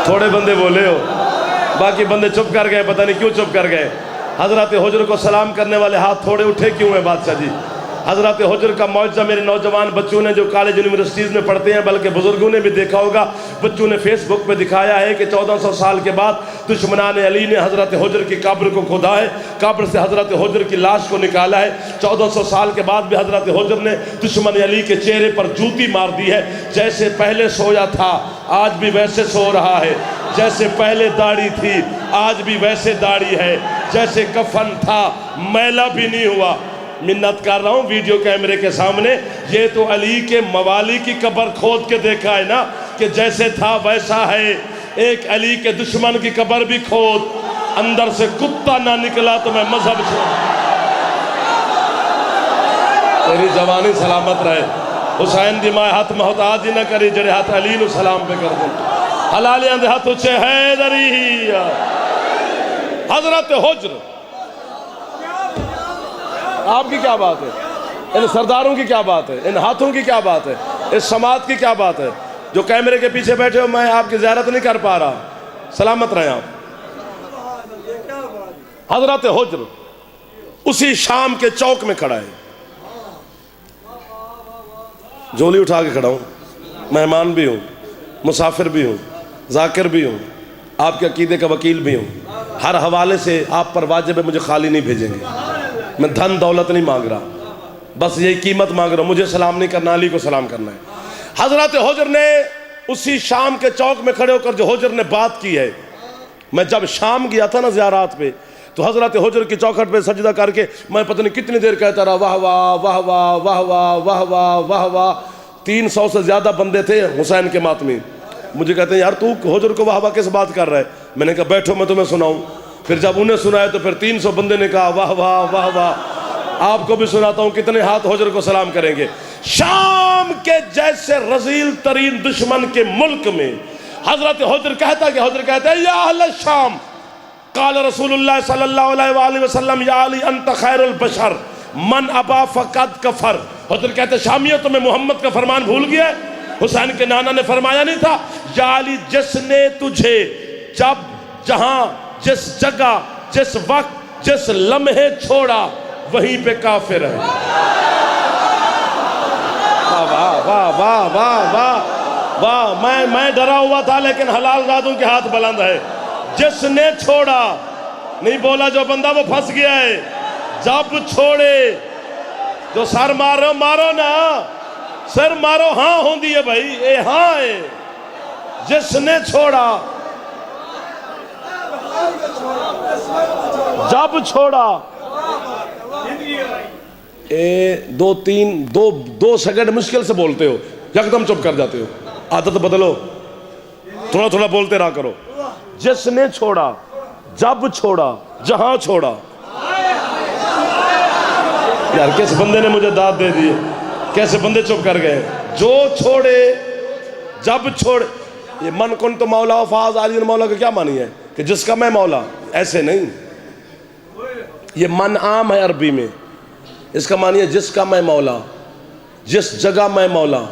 تھوڑے بندے بولے ہو، باقی بندے چپ کر گئے، پتہ نہیں کیوں چپ کر گئے۔ حضرت حجر کو سلام کرنے والے ہاتھ تھوڑے اٹھے کیوں ہیں بادشاہ جی؟ حضرت حجر کا معجزہ میرے نوجوان بچوں نے جو کالج یونیورسٹیز میں پڑھتے ہیں، بلکہ بزرگوں نے بھی دیکھا ہوگا، بچوں نے فیس بک پہ دکھایا ہے کہ 1400 سال کے بعد دشمنان علی نے حضرت حجر کی قبر کو کھودا ہے، قبر سے حضرت حجر کی لاش کو نکالا ہے۔ 1400 سال کے بعد بھی حضرت حجر نے دشمن علی کے چہرے پر جوتی مار دی ہے۔ جیسے پہلے سویا تھا آج بھی ویسے سو رہا ہے، جیسے پہلے داڑھی تھی آج بھی ویسے داڑھی ہے، جیسے کفن تھا میلا بھی نہیں ہوا۔ منت کر رہا ہوں ویڈیو کیمرے کے سامنے، یہ تو علی کے موالی کی قبر کھود کے دیکھا ہے نا کہ جیسے تھا ویسا ہے۔ ایک علی کے دشمن کی قبر بھی کھود، اندر سے کتا نہ نکلا تو میں مذہب چھوڑ۔ تیری جوانی سلامت رہے۔ حسین دی ماں ہاتھ محتاج ہی نہ کری جڑے ہاتھ علی نو سلام پہ کر دیں۔ حلالیاں دے ہاتھ اچھے حیدری۔ حضرت حجر، آپ کی کیا بات ہے؟ ان سرداروں کی کیا بات ہے؟ ان ہاتھوں کی کیا بات ہے؟ اس سماعت کی کیا بات ہے؟ جو کیمرے کے پیچھے بیٹھے ہو، میں آپ کی زیارت نہیں کر پا رہا، سلامت رہیں آپ۔ حضرت حجر اسی شام کے چوک میں کھڑا ہے، جھولی اٹھا کے کھڑا ہوں، مہمان بھی ہوں، مسافر بھی ہوں، ذاکر بھی ہوں، آپ کے عقیدے کا وکیل بھی ہوں. ہر حوالے سے آپ پر واجب ہے مجھے خالی نہیں بھیجیں گے. میں دھن دولت نہیں مانگ رہا, بس یہی قیمت مانگ رہا ہوں, مجھے سلام نہیں کرنا, علی کو سلام کرنا ہے. حضرت حجر نے اسی شام کے چوک میں کھڑے ہو کر جو حجر نے بات کی ہے, میں جب شام گیا تھا نا زیارات پہ, تو حضرت حجر کی چوکھٹ پہ سجدہ کر کے میں پتہ نہیں کتنی دیر کہتا رہا واہ واہ واہ واہ واہ واہ واہ واہ واہ واہ. 300 سے زیادہ بندے تھے حسین کے ماتمی. مجھے کہتے ہیں یار تو حجر کو واہ واہ کس بات کر رہا ہے؟ میں نے کہا بیٹھو میں تمہیں سناؤں. پھر جب انہیں سنایا تو پھر 300 بندے نے کہا واہ واہ واہ واہ. آپ کو بھی سناتا ہوں کتنے ہاتھ حجر کو سلام کریں گے. شام کے جیسے رذیل ترین دشمن کے ملک میں حضرت حجر کہتا کہ حجر کہتا ہے یا اہل الشام قال رسول اللہ صلی اللہ علیہ وآلہ وسلم یا علی انت خیر البشر من ابا فقد کفر. حضر کہتے شامیوں تمہیں محمد کا فرمان بھول گیا ہے؟ حسین کے نانا نے فرمایا نہیں تھا یا علی جس نے تجھے جب جہاں جس جگہ جس وقت جس لمحے چھوڑا وہیں پہ کافر ہے. واہ واہ واہ واہ واہ واہ. میں ڈرا ہوا تھا لیکن حلال زادوں کے ہاتھ بلند ہے. جس نے چھوڑا نہیں بولا جو بندہ وہ پھنس گیا ہے. جب چھوڑے جو سر مارو مارو نا, سر مارو ہاں ہوندی ہے بھائی, اے ہاں ہے. جس نے چھوڑا جب چھوڑا دو سیکنڈ مشکل سے بولتے ہو, یکدم چپ کر جاتے ہو. عادت بدلو, تھوڑا تھوڑا بولتے رہا کرو. جس نے چھوڑا جب چھوڑا جہاں چھوڑا. یار کس بندے نے مجھے داد دے دی, کیسے بندے چپ کر گئے. جو چھوڑے جب چھوڑے. یہ من کن تو مولا فاز علی مولا کا کیا معنی ہے کہ جس کا میں مولا؟ ایسے نہیں, یہ من عام ہے عربی میں. اس کا معنی ہے جس کا میں مولا, جس جگہ میں مولا,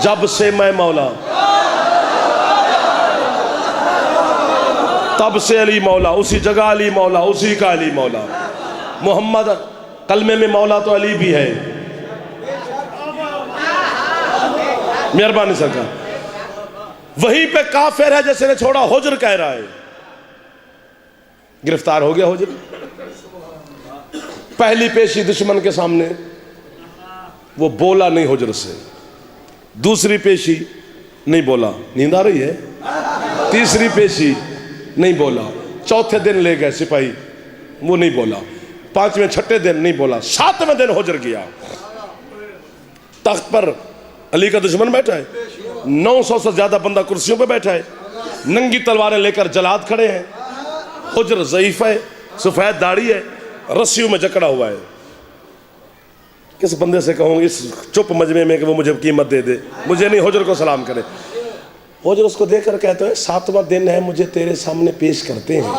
جب سے میں مولا, تب سے علی مولا, اسی جگہ علی مولا, اسی کا علی مولا. محمد کلمے میں مولا تو علی بھی ہے. مہربانی سرکار. وہیں پہ کافر ہے جیسے نے چھوڑا. حجر کہہ رہا ہے گرفتار ہو گیا حجر. پہلی پیشی دشمن کے سامنے وہ بولا نہیں حجر سے. دوسری پیشی نہیں بولا, نیند آ رہی ہے. تیسری پیشی نہیں بولا. چوتھے دن لے گئے سپاہی, وہ نہیں بولا. پانچویں چھٹے دن نہیں بولا. ساتویں دن حجر گیا. تخت پر علی کا دشمن بیٹھا ہے, 900 سے زیادہ بندہ کرسیوں پہ بیٹھا ہے, ننگی تلواریں لے کر جلاد کھڑے ہیں. حجر ضعیف ہے, سفید داڑھی ہے, رسیوں میں جکڑا ہوا ہے. کس بندے سے کہوں اس چپ مجمع میں کہ وہ مجھے قیمت دے دے؟ مجھے نہیں, حجر کو سلام کرے. حجر اس کو دیکھ کر کہتا ہے 7واں دن ہے مجھے تیرے سامنے پیش کرتے ہیں.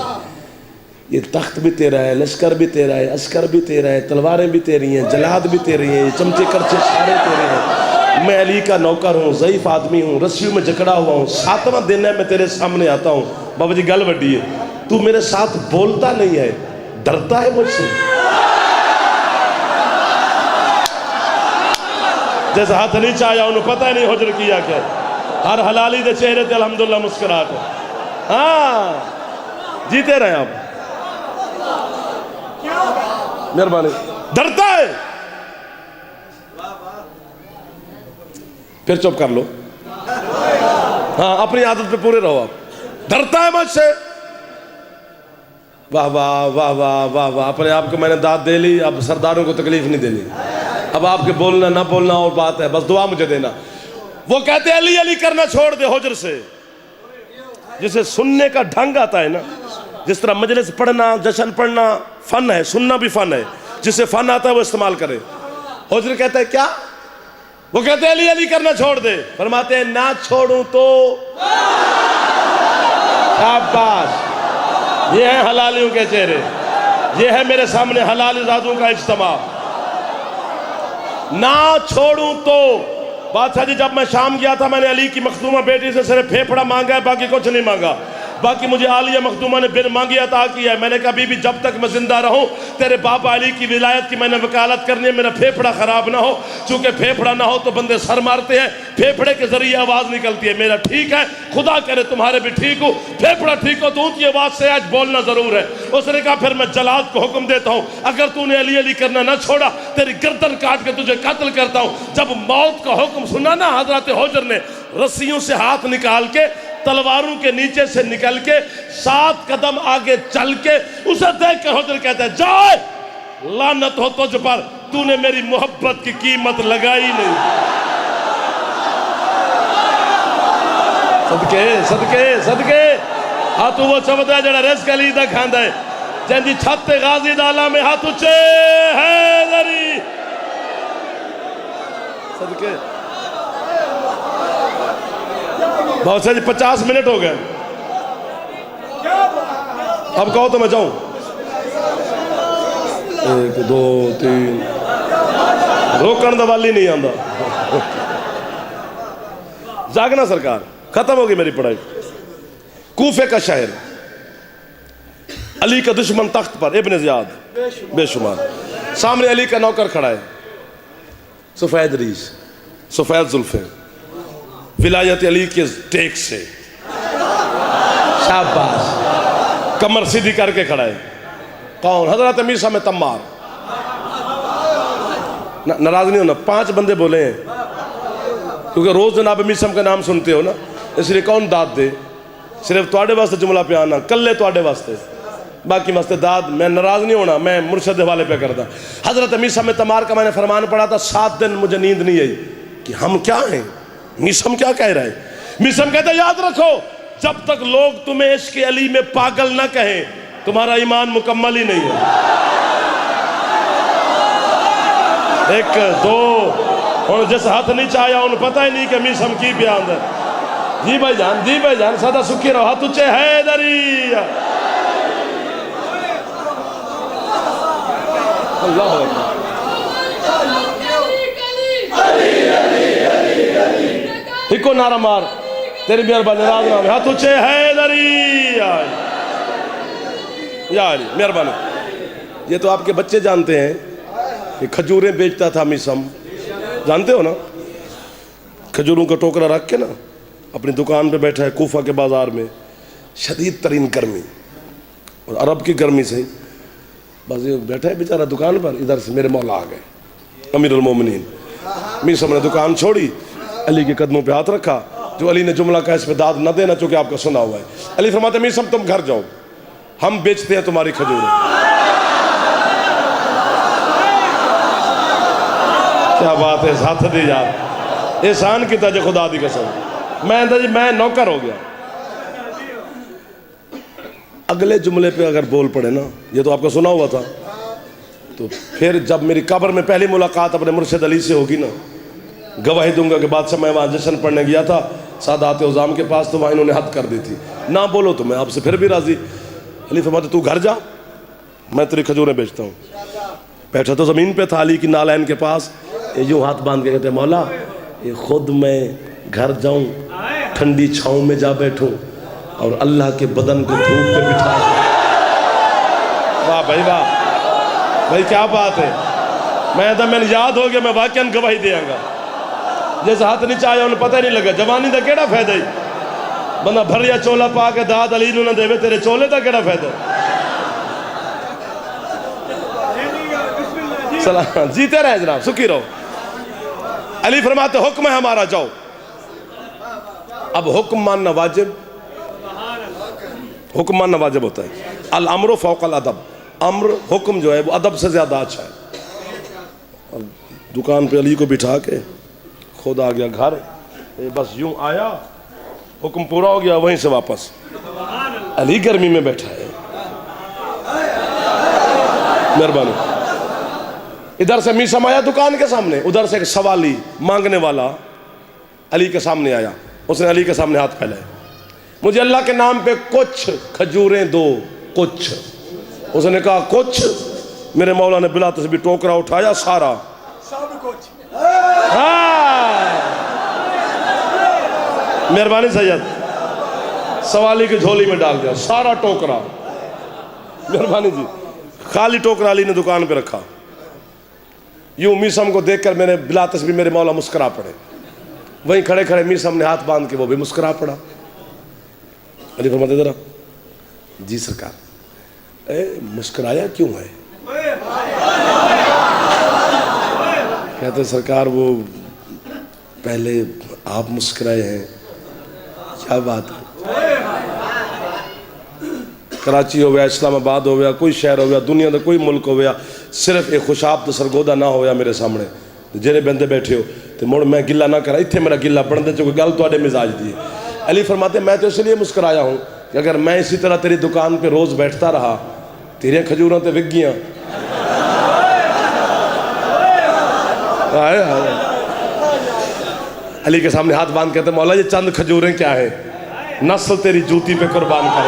یہ تخت بھی تیرا ہے, لشکر بھی تیرا ہے, عسکر بھی تیرا ہے, تلواریں بھی تیری ہیں, جلاد بھی تیری ہیں, یہ چمچے کرچے سارے تیرے ہیں. میں علی کا نوکر ہوں, ضعیف آدمی ہوں, رسیوں میں جکڑا ہوا ہوں. 7واں دن ہے میں تیرے سامنے آتا ہوں. بابا جی گل وڈی ہے, تو میرے ساتھ بولتا نہیں ہے, ڈرتا ہے مجھ سے. جیسے ہاتھ نیچے آیا انہوں پتہ ہی نہیں حجر کیا کیا. ہر حلالی دے چہرے تے الحمدللہ مسکراہٹ ہے. ہاں جیتے رہے آپ. مہربانی. ڈرتا ہے, پھر چپ کر لو. ہاں اپنی عادت پہ پورے رہو آپ. ڈرتا ہے مجھ سے. واہ واہ واہ واہ واہ واہ. اپنے آپ کو میں نے داد دے لی, اب سرداروں کو تکلیف نہیں دینی. اب آپ کے بولنا نہ بولنا اور بات ہے, بس دعا مجھے دینا. وہ کہتے ہیں علی علی کرنا چھوڑ دے حجر سے. جسے سننے کا ڈھنگ آتا ہے نا, جس طرح مجلس پڑھنا جشن پڑھنا فن ہے, سننا بھی فن ہے. جسے فن آتا ہے وہ استعمال کرے. حجر کہتا ہے کیا؟ وہ کہتے ہیں علی علی کرنا چھوڑ دے. فرماتے ہیں نہ چھوڑوں تو. شاباش. یہ ہیں حلالیوں کے چہرے, یہ ہے میرے سامنے حلال زادوں کا اجتماع. نہ چھوڑوں تو. بادشاہ جی جب میں شام گیا تھا میں نے علی کی مخدومہ بیٹی سے صرف پھیپڑا مانگا ہے, باقی کچھ نہیں مانگا. باقی مجھے عالیہ مخدومہ نے بن مانگی عطا کیا ہے. میں نے کہا بی بی جب تک میں زندہ رہوں تیرے باپ علی کی ولایت کی میں نے وکالت کرنی ہے, میرا پھیپھڑا خراب نہ ہو. چونکہ پھیپھڑا نہ ہو تو بندے سر مارتے ہیں, پھیپھڑے کے ذریعے آواز نکلتی ہے. میرا ٹھیک ہے, خدا کرے تمہارے بھی ٹھیک ہو. پھیپھڑا ٹھیک ہو تو اونچی آواز سے آج بولنا ضرور ہے. اس نے کہا پھر میں جلاد کو حکم دیتا ہوں, اگر تو نے علی علی کرنا نہ چھوڑا تیری گردن کاٹ کے تجھے قتل کرتا ہوں. جب موت کا حکم سنا نا, حضرت حجر نے رسیوں سے ہاتھ نکال کے تلواروں کے نیچے سے نکل کے 7 قدم آگے چل کے اسے دیکھ کر حجر کہتا ہے جائے لعنت ہو تجھ پر, تو نے میری محبت کی قیمت لگائی نہیں. صدقے صدقے صدقے ہاتھ وہ چبدا ہے جڑا رزق علی دا کھاندا ہے. جن دی چھت غازی دالا میں ہاتھ اچھے حیدری. صدقے بہت سے 50 منٹ ہو گئے, اب کہو تو میں جاؤں. 1 2 3 روکن دا والی نہیں آندا. جاگنا سرکار, ختم ہوگی میری پڑھائی. کوفے کا شہر, علی کا دشمن تخت پر, ابن زیاد بے شمار. سامنے علی کا نوکر کھڑا ہے, سفید ریش, سفید زلفیں, ولایت علی کے ٹیک سے شاباش, کمر سیدھی کر کے کھڑا ہے. کون؟ حضرت امیر صاحب تمار. ناراض نہیں ہونا, 5 بندے بولے ہیں کیونکہ روز جناب امیر صاحب کا نام سنتے ہو نا, اس لیے کون داد دے. صرف تواڈے واسطے جملہ پہ آنا, کلے تواڈے واسطے, باقی واسطے داد. میں ناراض نہیں ہونا, میں مرشد حوالے پہ کرتا. حضرت امیر صاحب تمار کا میں نے فرمان پڑھا تھا, 7 دن مجھے نیند نہیں آئی کہ ہم کیا ہیں, میسم کیا کہہ رہا ہے. میسم کہتا ہے یاد رکھو جب تک لوگ تمہیں عشق علی میں پاگل نہ کہیں تمہارا ایمان مکمل ہی نہیں ہے. 1 2 اور جس ہاتھ نہیں چاہیا انہیں پتہ ہی نہیں کہ میسم کی بیان ہے. جی بھائی جان, جی بھائی جان, سادہ سکھی رہو, ہاتھ اچھے حیدری. اللہ اکبر. ایک نعرہ مار, تیری مہربانی ناراض نہ ہو. ہاتھ اچھے حیدری. یا علی مہربانی. یہ تو آپ کے بچے جانتے ہیں کہ کھجوریں بیچتا تھا میسم, جانتے ہو نا. کھجوروں کا ٹوکرا رکھ کے نا اپنی دکان پہ بیٹھا ہے کوفہ کے بازار میں, شدید ترین گرمی, اور عرب کی گرمی سے بس یہ بیٹھا ہے بیچارہ دکان پر. ادھر سے میرے مولا آ گئے امیر المومنین. میسم نے دکان چھوڑی, علی کے قدموں پہ ہاتھ رکھا. جو علی نے جملہ کہا اس پہ داد نہ دینا چونکہ آپ کا سنا ہوا ہے. علی فرماتے میسم تم گھر جاؤ, ہم بیچتے ہیں تمہاری کھجوریں. کیا بات ہے, ہاتھ دی یار, احسان کی تجھے خدا دی قسم. میں نوکر ہو گیا. اگلے جملے پہ اگر بول پڑے نا, یہ تو آپ کو سنا ہوا تھا, تو پھر جب میری قبر میں پہلی ملاقات اپنے مرشد علی سے ہوگی نا, گواہی دوں گا کہ بادشاہ میں وہاں جشن پڑھنے گیا تھا سادات عظام کے پاس, تو وہاں انہوں نے حد کر دی تھی, نہ بولو تو میں آپ سے پھر بھی راضی. علی فرماتے تو گھر جا, میں تیری کھجوریں بیچتا ہوں. بیٹھا تو زمین پہ تھا علی کی نالین کے پاس, یوں ہاتھ باندھ کے کہتے مولا یہ خود میں گھر جاؤں, ٹھنڈی چھاؤں میں جا بیٹھوں, اور اللہ کے بدن کو دھوپ پہ بٹھا. واہ بھائی واہ, بھائی کیا بات ہے. میں یاد ہو گیا, میں واقعاً گواہی دیا گا. جیسے ہاتھ نہیں چاہیا انہیں پتہ نہیں لگا. جوانی دا کیڑا فائدہ ہی, بندہ بھریا چولا پا کے داد علی نہ دے وے, تیرے چولے دا کیڑا فائدہ. سلام, جیتے رہے جناب, سکھی رہو. علی فرماتے حکم ہے ہمارا, جاؤ. اب حکم ماننا واجب, حکم ماننا واجب ہوتا ہے. الامر فوق الادب, امر حکم جو ہے وہ ادب سے زیادہ اچھا ہے. دکان پہ علی کو بٹھا کے خود آ گیا گھر, بس یوں آیا, حکم پورا ہو گیا, وہیں سے واپس. علی گرمی میں بیٹھا ہے, مہربانی. ادھر سے میسم آیا دکان کے سامنے, ادھر سے ایک سوالی مانگنے والا علی کے سامنے آیا. اس نے علی کے سامنے ہاتھ پھیلائے, مجھے اللہ کے نام پہ کچھ کھجوریں دو, کچھ. اس نے کہا کچھ. میرے مولا نے بلا تسبیح ٹوکرا اٹھایا, سارا سب کچھ. مہربانی سید, سوالی کی جھولی میں ڈال دیا سارا ٹوکرا. مہربانی جی. خالی ٹوکرا علی نے دکان پہ رکھا. یوں میسم کو دیکھ کر میں نے بلا تسبیح میرے مولا مسکرا پڑے. وہیں کھڑے کھڑے میسم نے ہاتھ باندھ کے وہ بھی مسکرا پڑا. علی فرماتے ذرا جی سرکار مسکرایا کیوں ہے؟ کہتے سرکار وہ پہلے آپ مسکرائے ہیں. کیا بات ہے. کراچی ہو گیا, اسلام آباد ہو گیا, کوئی شہر ہو گیا, دنیا کا کوئی ملک ہو گیا, صرف ایک خوشاب تو سرگودا نہ ہویا میرے سامنے جڑے بندے بیٹھے ہو تو مڑ میں گلہ نہ کرا اتنے میرا گلہ بڑھتے چکے گل تو مزاج دی. علی فرماتے میں تو اس لیے مسکرایا ہوں کہ اگر میں اسی طرح تیری دکان پہ روز بیٹھتا رہا تیرے کھجوراں تے وک گیاں. علی کے سامنے ہاتھ باندھ کہتے مولا یہ چند کھجوریں کیا ہے, نسل تیری جوتی پہ قربان کر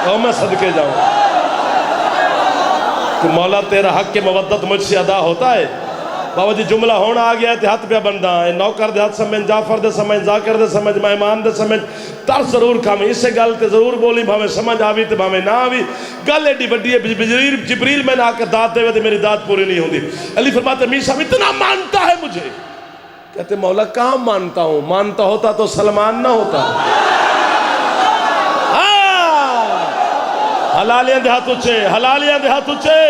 دوں, میں صدقے جاؤں کہ مولا تیرا حق کے مودت مجھ سے ادا ہوتا ہے. بابا جی جملہ ہونا آ گیا ہے ہاتھ پہ بندہ ہے نوکر دے ہاتھ سمجھ, جعفر دے سمجھ, ذاکر دے سمجھ, مہمان دے سمجھ, تر ضرور کھامے اسے گل تے ضرور بولی بھاویں سمجھ آوی تے بھاویں نہ آوی. گل ایڈی بڑی ہے جبریل میں نہ آ کے داد دے تے میری داد پوری نہیں ہوندی. علی فرماتے میر صاحب اتنا مانتا ہے مجھے. کہتے مولا کہاں مانتا ہوں, مانتا ہوتا تو سلمان نہ ہوتا. حلالیاں دے ہاتھ اچھے, حلالیاں دے ہاتھ اچھے,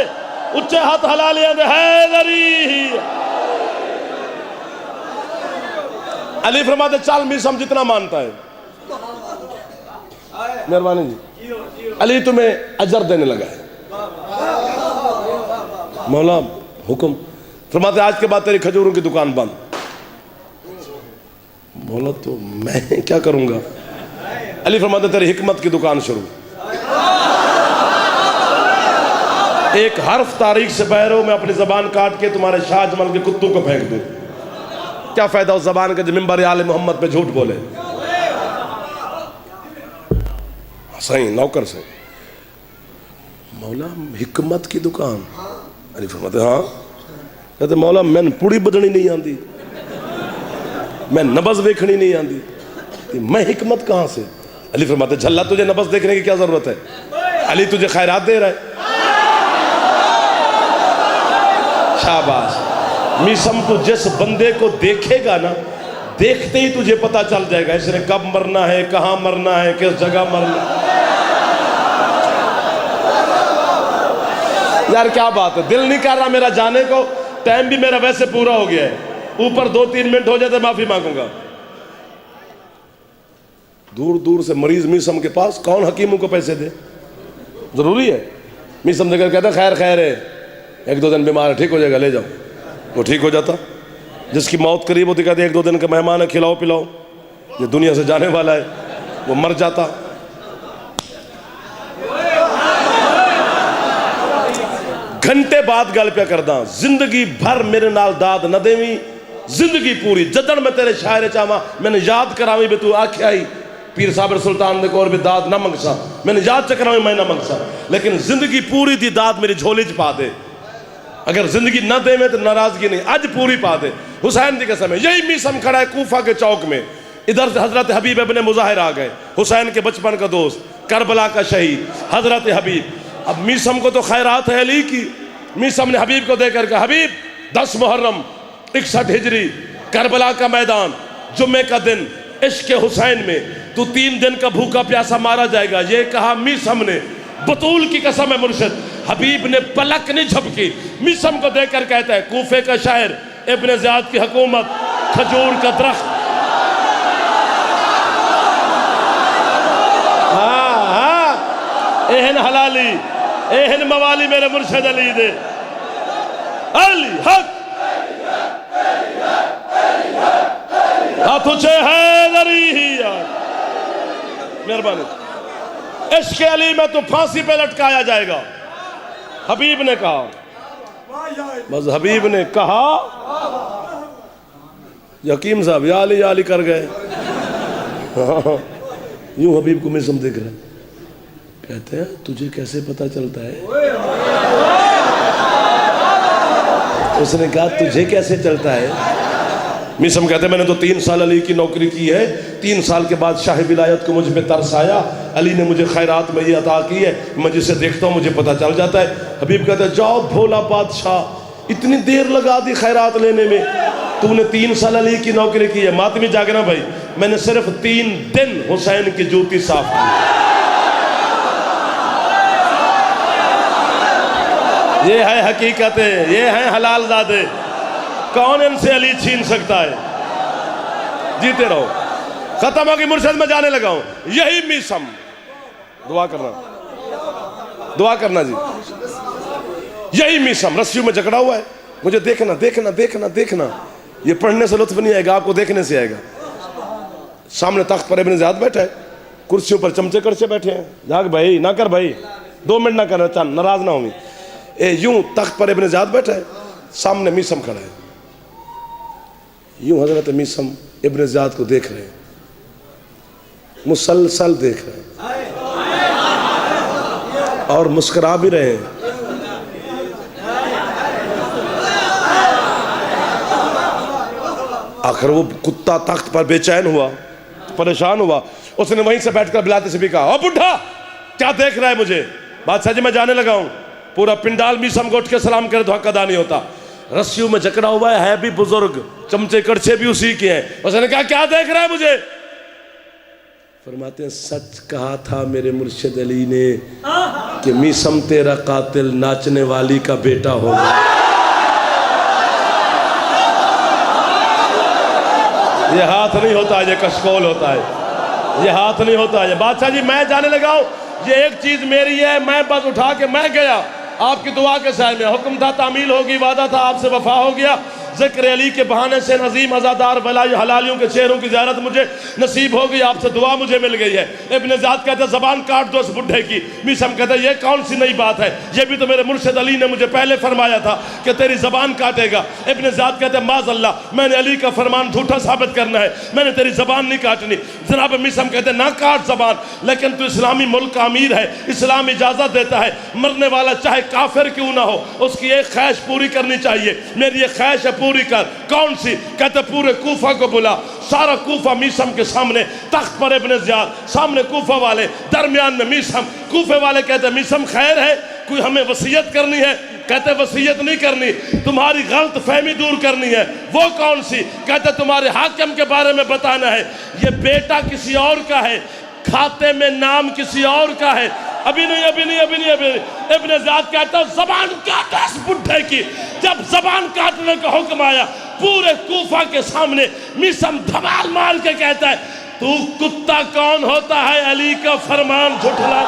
اچھے ہاتھ حلالیاں دے حیدری. علی فرماتے چال میسم جتنا مانتا ہے. مہربانی جی. علی تمہیں اجر دینے لگا ہے. مولا حکم. فرماتے آج کے بعد تیری کھجوروں کی دکان بند. مولا تو میں کیا کروں گا؟ علی فرماتے تیری حکمت کی دکان شروع. ایک حرف تاریخ سے بہر ہو میں اپنی زبان کاٹ کے تمہارے شاہ جمل کے کتوں کو پھینک دوں. کیا فائدہ اس زبان کا جو منبر آل محمد پہ جھوٹ بولے. صحیح نوکر سے مولا حکمت کی دکان. علی فرماتے ہاں. کہتے مولا میں پوڑی بدنی نہیں آندی, میں نبض دیکھنی نہیں آندی, میں حکمت کہاں سے؟ علی فرماتے جھلا تجھے نبض دیکھنے کی کیا ضرورت ہے؟ علی تجھے خیرات دے رہا ہے. شاباش. میسم تو جس بندے کو دیکھے گا نا دیکھتے ہی تجھے پتہ چل جائے گا اس نے کب مرنا ہے, کہاں مرنا ہے, کس جگہ مرنا ہے. یار کیا بات ہے, دل نہیں کر رہا میرا جانے کو, ٹائم بھی میرا ویسے پورا ہو گیا ہے, اوپر 2-3 منٹ ہو جائے تو معافی مانگوں گا. دور دور سے مریض میسم کے پاس, کون حکیموں کو پیسے دے؟ ضروری ہے. میسم دے کر کہتا خیر خیر ہے, 1-2 دن بیمار ہے, ٹھیک ہو جائے گا, لے جاؤ. وہ ٹھیک ہو جاتا. جس کی موت قریب ہوتی کہتے 1-2 دن کا مہمان ہے, کھلاؤ پلاؤ, یہ دنیا سے جانے والا ہے, وہ مر جاتا. گھنٹے بعد گل پہ کردہ زندگی بھر میرے نال داد نہ دیویں, زندگی پوری جدن میں تیرے شاعر چاہواں میں نے یاد کراویں بھی تو آکھیا ہی پیر صابر سلطان دے کور بھی داد نہ منگسا, میں نے یاد چکراویں میں نہ منگسا, لیکن زندگی پوری دی داد میری جھولی چ پا دے. اگر زندگی نہ دے میں تو ناراضگی نہیں, اج پوری پا دے. حسین دی قسم ہے. یہی میسم کھڑا ہے کوفہ کے چوک میں, ادھر سے حضرت حبیب ابن مظاہر آ گئے, حسین کے بچپن کا دوست, کربلا کا شہید حضرت حبیب. اب میسم کو تو خیرات ہے علی کی. میسم نے حبیب کو دے کر کہا حبیب 10 محرم 61 ہجری کربلا کا میدان جمعے کا دن عشق حسین میں تو 3 دن کا بھوکا پیاسا مارا جائے گا. یہ کہا میسم نے, بطول کی قسم ہے مرشد. حبیب نے پلک نہیں جھپکی, میسم کو دے کر کہتا ہے کوفے کا شاعر ابن زیاد کی حکومت, کھجور کا درخت. اہن حلالی اہن موالی میرے مرشد علی دے. علی حق ہاتھ اچھے حیدری ہی. مہربانی. عشق علی میں تو پھانسی پہ لٹکایا جائے گا. حبیب نے کہا, بس حبیب نے کہا, حکیم صاحب یا علی کر گئے. یوں حبیب کو میسم دیکھ رہا ہے, کہتے ہیں تجھے کیسے پتا چلتا ہے؟ اس نے کہا تجھے کیسے چلتا ہے؟ میسم کہتے ہیں میں نے تو 3 سال علی کی نوکری کی ہے, 3 سال کے بعد شاہ ولایت کو مجھ پہ ترس آیا، علی نے مجھے خیرات میں یہ عطا کی ہے، میں جسے دیکھتا ہوں مجھے پتہ چل جاتا ہے۔ حبیب کہتا ہے جاؤ بھولا بادشاہ، اتنی دیر لگا دی خیرات لینے میں، تو نے 3 سال علی کی نوکری کی ہے۔ ماتمی جاگنا بھائی، میں نے صرف 3 دن حسین کی جوتی صاف کی۔ یہ ہے حقیقتیں، یہ ہیں حلال زادے، کون ان سے علی چھین سکتا ہے؟ جیتے رہو، ختم ہوگی مرشد میں جانے لگا ہوں۔ یہی میسم، دعا کرنا جی، یہی میسم رسیوں میں جکڑا ہوا ہے۔ مجھے دیکھنا دیکھنا دیکھنا دیکھنا، یہ پڑھنے سے لطف نہیں آئے گا، آپ کو دیکھنے سے آئے گا۔ سامنے تخت پر ابن زیاد بیٹھا ہے، کرسیوں پر چمچے کرچے بیٹھے ہیں۔ جاگ بھائی، نہ کر بھائی، 2 منٹ نہ کرنا، چاند ناراض نہ ہوگی۔ یوں تخت پر ابن زیاد بیٹھا ہے، سامنے میسم کھڑا ہے، یوں حضرت میسم ابن زیاد کو دیکھ رہے ہیں، مسلسل دیکھ رہے ہیں اور مسکرا بھی رہے ہیں۔ آخر وہ کتا تخت پر بے چین ہوا، پریشان ہوا، اس نے وہیں سے بیٹھ کر بلاتے سے بھی کہا، او بڈھا کیا دیکھ رہا ہے مجھے؟ بادشاہ جی میں جانے لگا ہوں۔ پورا پنڈال میسم کو اٹھ کے سلام کرے تو حق ادا نہیں ہوتا۔ رسیوں میں جکڑا ہوا ہے بھی بزرگ، چمچے کڑچے بھی اسی کے ہیں۔ اس نے کہا کیا دیکھ رہا ہے مجھے؟ فرماتے ہیں سچ کہا تھا میرے مرشد علی نے کہ میسم تیرا قاتل ناچنے والی کا بیٹا ہوگا۔ یہ ہاتھ نہیں ہوتا، یہ کشکول ہوتا ہے، یہ ہاتھ نہیں ہوتا ہے۔ بادشاہ جی میں جانے لگا ہوں، یہ ایک چیز میری ہے، میں بس اٹھا کے میں گیا آپ کی دعا کے سائے میں۔ حکم تھا تعمیل ہوگی، وعدہ تھا آپ سے وفا ہو گیا۔ ذکر علی کے بہانے سے نظیم ازادار ولائی حلالیوں کے چہروں کی زیارت مجھے نصیب ہو گئی، آپ سے دعا مجھے مل گئی ہے۔ ابن زیاد کہتا ہے زبان کاٹ دو اس بڈھے کی۔ میسم کہتا ہے یہ کون سی نئی بات ہے، یہ بھی تو میرے مرشد علی نے مجھے پہلے فرمایا تھا کہ تیری زبان کاٹے گا۔ ابن زیاد کہتا ہے معاذ اللہ، میں نے علی کا فرمان جھوٹا ثابت کرنا ہے، میں نے تیری زبان نہیں کاٹنی۔ جناب میسم کہتے ہیں نہ کاٹ زبان، لیکن تو اسلامی ملک کا امیر ہے، اسلام اجازت دیتا ہے مرنے والا چاہے کافر کیوں نہ ہو اس کی ایک خواہش پوری کرنی چاہیے، میری ایک خواہش ہے پوری کر۔ کون سی؟ کہتے پورے کوفہ کو بلا۔ سارا کوفہ میسم کے سامنے، تخت پر ابن زیاد، سامنے کوفہ والے، درمیان میں میسم۔ کوفے والے کہتے میسم خیر ہے، کوئی ہمیں وصیت کرنی ہے؟ کہتے وصیت نہیں کرنی، تمہاری غلط فہمی دور کرنی ہے۔ وہ کون سی؟ کہتے تمہارے حاکم کے بارے میں بتانا ہے، یہ بیٹا کسی اور کا ہے، کھاتے میں نام کسی اور کا ہے۔ ابھی نہیں ابھی نہیں ابھی نہیں ابھی نہیں۔ ابن زیاد کہتا ہے زبان کاٹو اس بڈھے کی۔ جب زبان کاٹنے کا حکم آیا پورے کوفہ کے سامنے میسم دھمال مار کے کہتا ہے تو کتا کون ہوتا ہے علی کا فرمان جھٹلا؟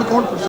کون